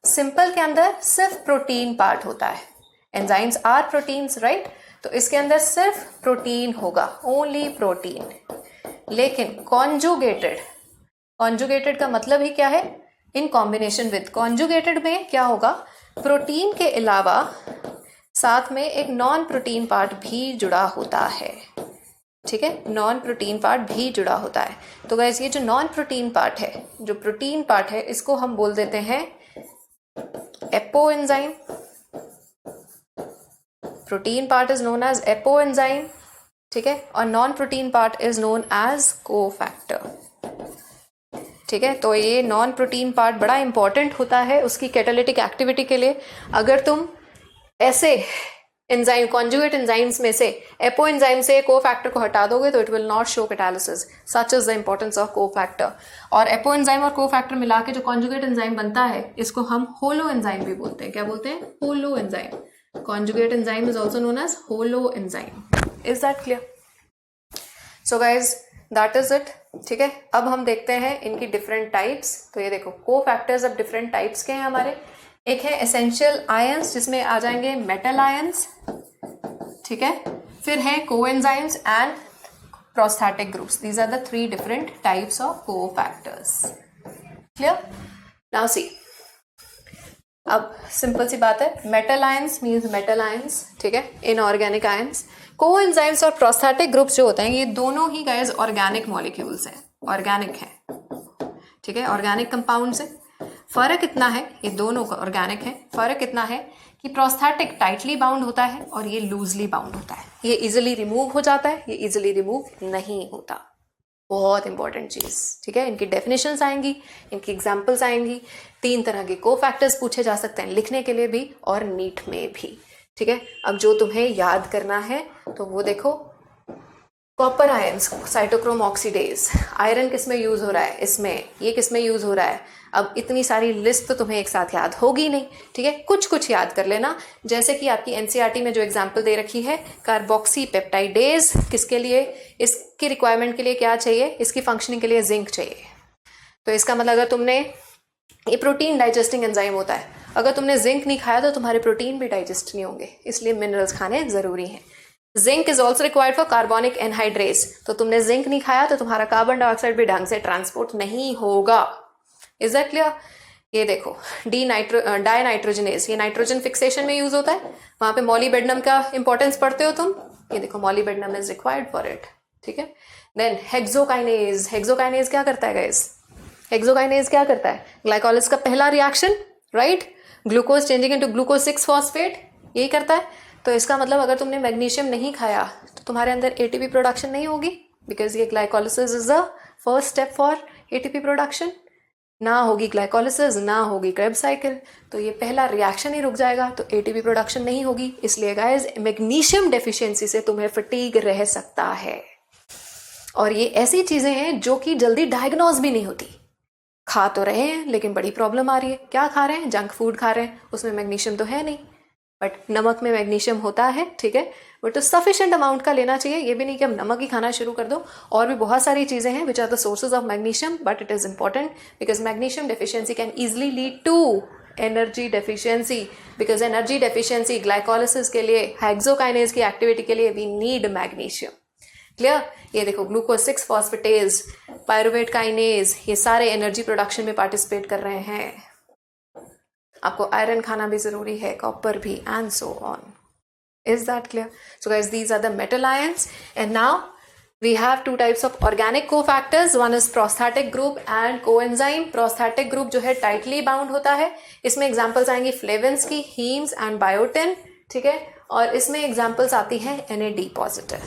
Simple के अंदर सिर्फ प्रोटीन पार्ट होता है, एंजाइम्स आर प्रोटीन्स, राइट। तो इसके अंदर सिर्फ प्रोटीन होगा, ओनली प्रोटीन। लेकिन कॉन्जुगेटेड का मतलब ही क्या है? In combination with. कॉन्जुगेटेड में क्या होगा? प्रोटीन के अलावा साथ में एक नॉन प्रोटीन पार्ट भी जुड़ा होता है, ठीक है। नॉन प्रोटीन पार्ट भी जुड़ा होता है। तो गाइस ये जो नॉन प्रोटीन पार्ट है, जो प्रोटीन पार्ट है, इसको हम बोल देते हैं apoenzyme. Protein part is known as apoenzyme, ठीक है। और non protein part is known as cofactor, ठीक है। तो ये नॉन प्रोटीन पार्ट बड़ा इंपॉर्टेंट होता है उसकी कैटालिटिक एक्टिविटी के लिए। अगर तुम ऐसे एंजाइम, कॉन्जुगेट एंजाइम्स में से एपो एंजाइम से कोफैक्टर को हटा दोगे तो it will not show catalysis. Such is the importance of cofactor. और एपो एंजाइम और कोफैक्टर मिला के जो कॉन्जुगेट एंजाइम बनता है, इसको हम होलो एंजाइम भी बोलते हैं। क्या बोलते हैं? Holo enzyme. Conjugate enzyme is also known as holo enzyme. Is that clear? So guys, that is it. ठीक है। अब हम देखते हैं इनकी डिफरेंट टाइप्स। तो ये देखो कोफैक्टर्स अब डिफरेंट टाइप्स के हैं हमारे। एक है एसेंशियल आयंस जिसमें आ जाएंगे मेटल आयंस, ठीक है। फिर है coenzymes and prosthetic groups. These are the three different types of cofactors. Clear? Now see, अब सिंपल सी बात है, metal ions means metal ions, ठीक है, इनऑर्गेनिक आयंस। कोएंजाइम्स और प्रोस्थेटिक ग्रुप्स जो होते हैं ये दोनों ही गाइस ऑर्गेनिक मॉलिक्यूल्स हैं, ऑर्गेनिक हैं, ठीक है, ऑर्गेनिक कंपाउंड्स हैं। फर्क इतना है, ये दोनों ऑर्गेनिक है, फर्क इतना है कि प्रोस्थेटिक टाइटली बाउंड होता है और ये लूजली बाउंड होता है। ये इजिली रिमूव हो जाता है, ये इजिली रिमूव नहीं होता। बहुत इंपॉर्टेंट चीज, ठीक है। इनकी डेफिनेशंस आएंगी, इनकी एग्जांपल्स आएंगी। 3 तरह के कोफैक्टर्स पूछे जा सकते हैं लिखने के लिए भी और नीट में भी, ठीक है। अब जो तुम्हें याद करना है तो वो देखो, copper ions, cytochrome oxidase, iron किस में यूज हो रहा है, इसमें, ये किस में यूज हो रहा है। अब इतनी सारी लिस्ट तो तुम्हें एक साथ याद होगी नहीं, ठीक है। कुछ कुछ याद कर लेना, जैसे कि आपकी एनसीईआरटी में जो एग्जांपल दे रखी है, कार्बोक्सी पेप्टाइडेज, किसके लिए, इसकी रिक्वायरमेंट के लिए क्या चाहिए, इसकी फंक्शनिंग के लिए जिंक चाहिए। तो इसका मतलब अगर तुमने, ये प्रोटीन डाइजेस्टिंग एंजाइम होता है, अगर तुमने जिंक नहीं खाया तो तुम्हारे प्रोटीन भी डाइजेस्ट नहीं होंगे, इसलिए मिनरल्स खाने जरूरी हैं। Zinc is also required for carbonic anhydrase. तो तुमने जिंक नहीं खाया तो तुम्हारा कार्बन डाइऑक्साइड भी ढंग से ट्रांसपोर्ट नहीं होगा। Is that clear? ये देखो डाई नाइट्रोजनेस, ये नाइट्रोजन फिक्सेशन में यूज होता है। वहां पे मॉलीबेडनम का इंपॉर्टेंस पढ़ते हो तुम, ये देखो मॉलीबेडनम इज रिक्वायर्ड फॉर इट, ठीक है। देन हेक्सोकाइनेज, हेक्सोकाइनेज क्या करता है गाइस? हेक्सोकाइनेज क्या करता है? ग्लाइकोलिसिस का पहला reaction, right, glucose changing into glucose 6 phosphate, यही करता है। तो इसका मतलब अगर तुमने मैग्नीशियम नहीं खाया तो तुम्हारे अंदर एटीपी प्रोडक्शन नहीं होगी, बिकॉज ये glycolysis is the first step for ATP production. ना होगी ग्लाइकोलिसिस, ना होगी क्रेब्स साइकिल, तो ये पहला रिएक्शन ही रुक जाएगा, तो एटीपी प्रोडक्शन नहीं होगी। इसलिए गाइस मैग्नीशियम डेफिशिएंसी से तुम्हें फटीग रह सकता है। और ये ऐसी चीजें हैं जो कि जल्दी डायग्नोज भी नहीं होती। खा तो रहे हैं लेकिन बड़ी प्रॉब्लम आ रही है। क्या खा रहे हैं? जंक फूड खा रहे हैं, उसमें मैग्नीशियम तो है नहीं, बट नमक में मैग्नीशियम होता है, ठीक है, बट तो सफिशिएंट अमाउंट का लेना चाहिए। ये भी नहीं कि हम नमक ही खाना शुरू कर दो, और भी बहुत सारी चीज़ें हैं which are the sources of magnesium, but it is important because magnesium deficiency can easily lead to energy deficiency, because energy deficiency glycolysis के लिए, हेक्सोकाइनेज की एक्टिविटी के लिए वी नीड मैग्नीशियम। क्लियर? ये देखो ग्लूकोज 6 फॉस्फेटेज, पायरुवेट काइनेज, ये सारे energy production में पार्टिसिपेट कर रहे हैं। आपको आयरन खाना भी जरूरी है, कॉपर भी, and so on. Is that clear? So guys, these are the metal ions, and now we have two types of organic cofactors. One is prosthetic group and coenzyme. Prosthetic group जो है tightly bound होता है, इसमें examples आएंगी फ्लेविन्स की, हीम्स and biotin, ठीक है, और इसमें examples आती हैं NAD positive।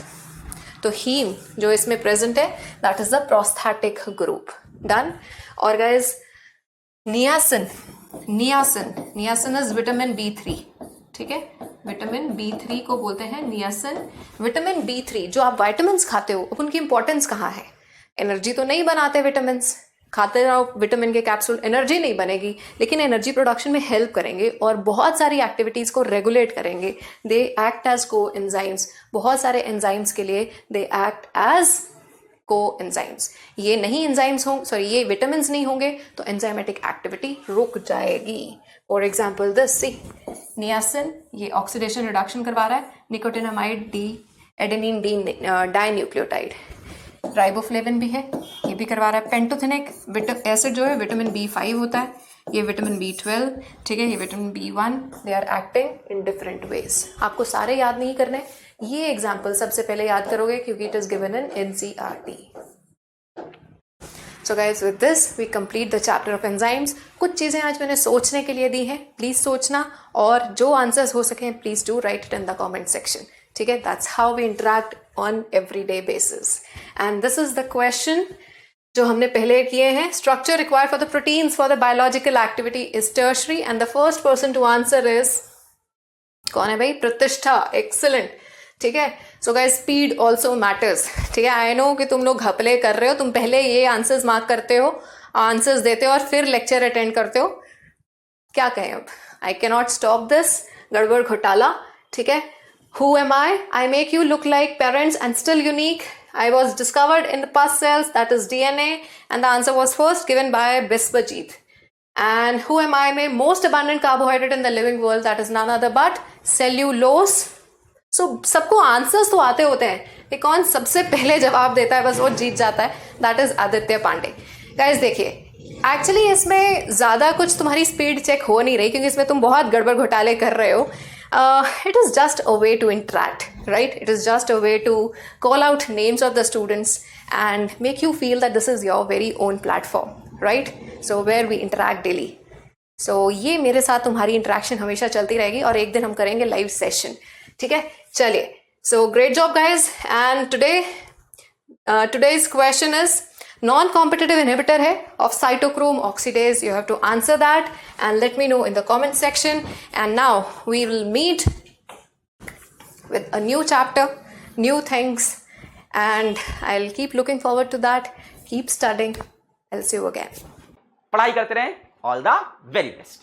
तो हीम जो इसमें present है, that is the prosthetic group. Done? और guys, niacin is vitamin B3, ठीक है, विटामिन B3 को बोलते हैं नियासिन। विटामिन B3 जो आप विटामिन्स खाते हो, अब उनकी इंपॉर्टेंस कहाँ है? एनर्जी तो नहीं बनाते विटामिन्स, खाते रहो विटामिन के कैप्सूल, एनर्जी नहीं बनेगी, लेकिन एनर्जी प्रोडक्शन में हेल्प करेंगे और बहुत सारी एक्टिविटीज को रेगुलेट करेंगे। दे एक्ट एज को एंजाइम्स, बहुत सारे एंजाइम्स के लिए दे एक्ट एज को एंजाइम्स। ये नहीं एंजाइम्स हों, सॉरी ये विटामिन्स नहीं होंगे तो एंजाइमेटिक एक्टिविटी रुक जाएगी। For example this, see niacin ये ऑक्सीडेशन रिडक्शन करवा रहा है, nicotinamide D adenine D dinucleotide, riboflavin भी है, ये भी करवा रहा है। पेंटोथेनिक एसिड जो है विटामिन B5 होता है, ये विटामिन B12, ठीक है, ये vitamin B1, they are acting in different ways. आपको सारे याद नहीं करने, ये एग्जाम्पल सबसे पहले याद करोगे क्योंकि it is given in NCERT। So guys with this we complete the chapter of enzymes. कुछ चीज़ें आज मैंने सोचने के लिए दी हैं, प्लीज़ सोचना, और जो आंसर्स हो सकें please do write it in the comment section, ठीक है। That's how we interact on everyday basis. And this is the question जो हमने पहले किए हैं। Structure required for the proteins for the biological activity is tertiary, and the first person to answer is, कौन है भाई? प्रतिष्ठा। एक्सीलेंट, ठीक है। So guys speed also matters, ठीक है। आई नो कि तुम लोग घपले कर रहे हो, तुम पहले ये आंसर्स मार्क करते हो, आंसर्स देते हो और फिर लेक्चर अटेंड करते हो। क्या कहें अब? I can not stop this गड़बड़ घोटाला, ठीक है। Who am I? I make you look like parents and still unique. I was discovered in the pus cells, that is DNA, and the answer was first given by Biswajit. And who am I? में most abundant carbohydrate in the living world, that is none other but cellulose. So सबको answers तो आते होते हैं, ये कौन सबसे पहले जवाब देता है बस वो जीत जाता है, that is Aditya Pandey. Guys देखिए, एक्चुअली इसमें ज़्यादा कुछ तुम्हारी स्पीड चेक हो नहीं रही क्योंकि इसमें तुम बहुत गड़बड़ घोटाले कर रहे हो। It is just a way to interact, right? It is just a way to call out names of the students and make you feel that this is your very own platform, right? So where we interact daily. So ये मेरे साथ तुम्हारी interaction हमेशा चलती रहेगी और एक दिन हम करेंगे लाइव सेशन, ठीक है। चलिए, so great job guys, and today's question is non-competitive inhibitor है of cytochrome oxidase. You have to answer that and let me know in the comment section. And now we will meet with a new chapter, new things, and I'll keep looking forward to that. Keep studying. I'll see you again. पढ़ाई करते रहें. All the very best.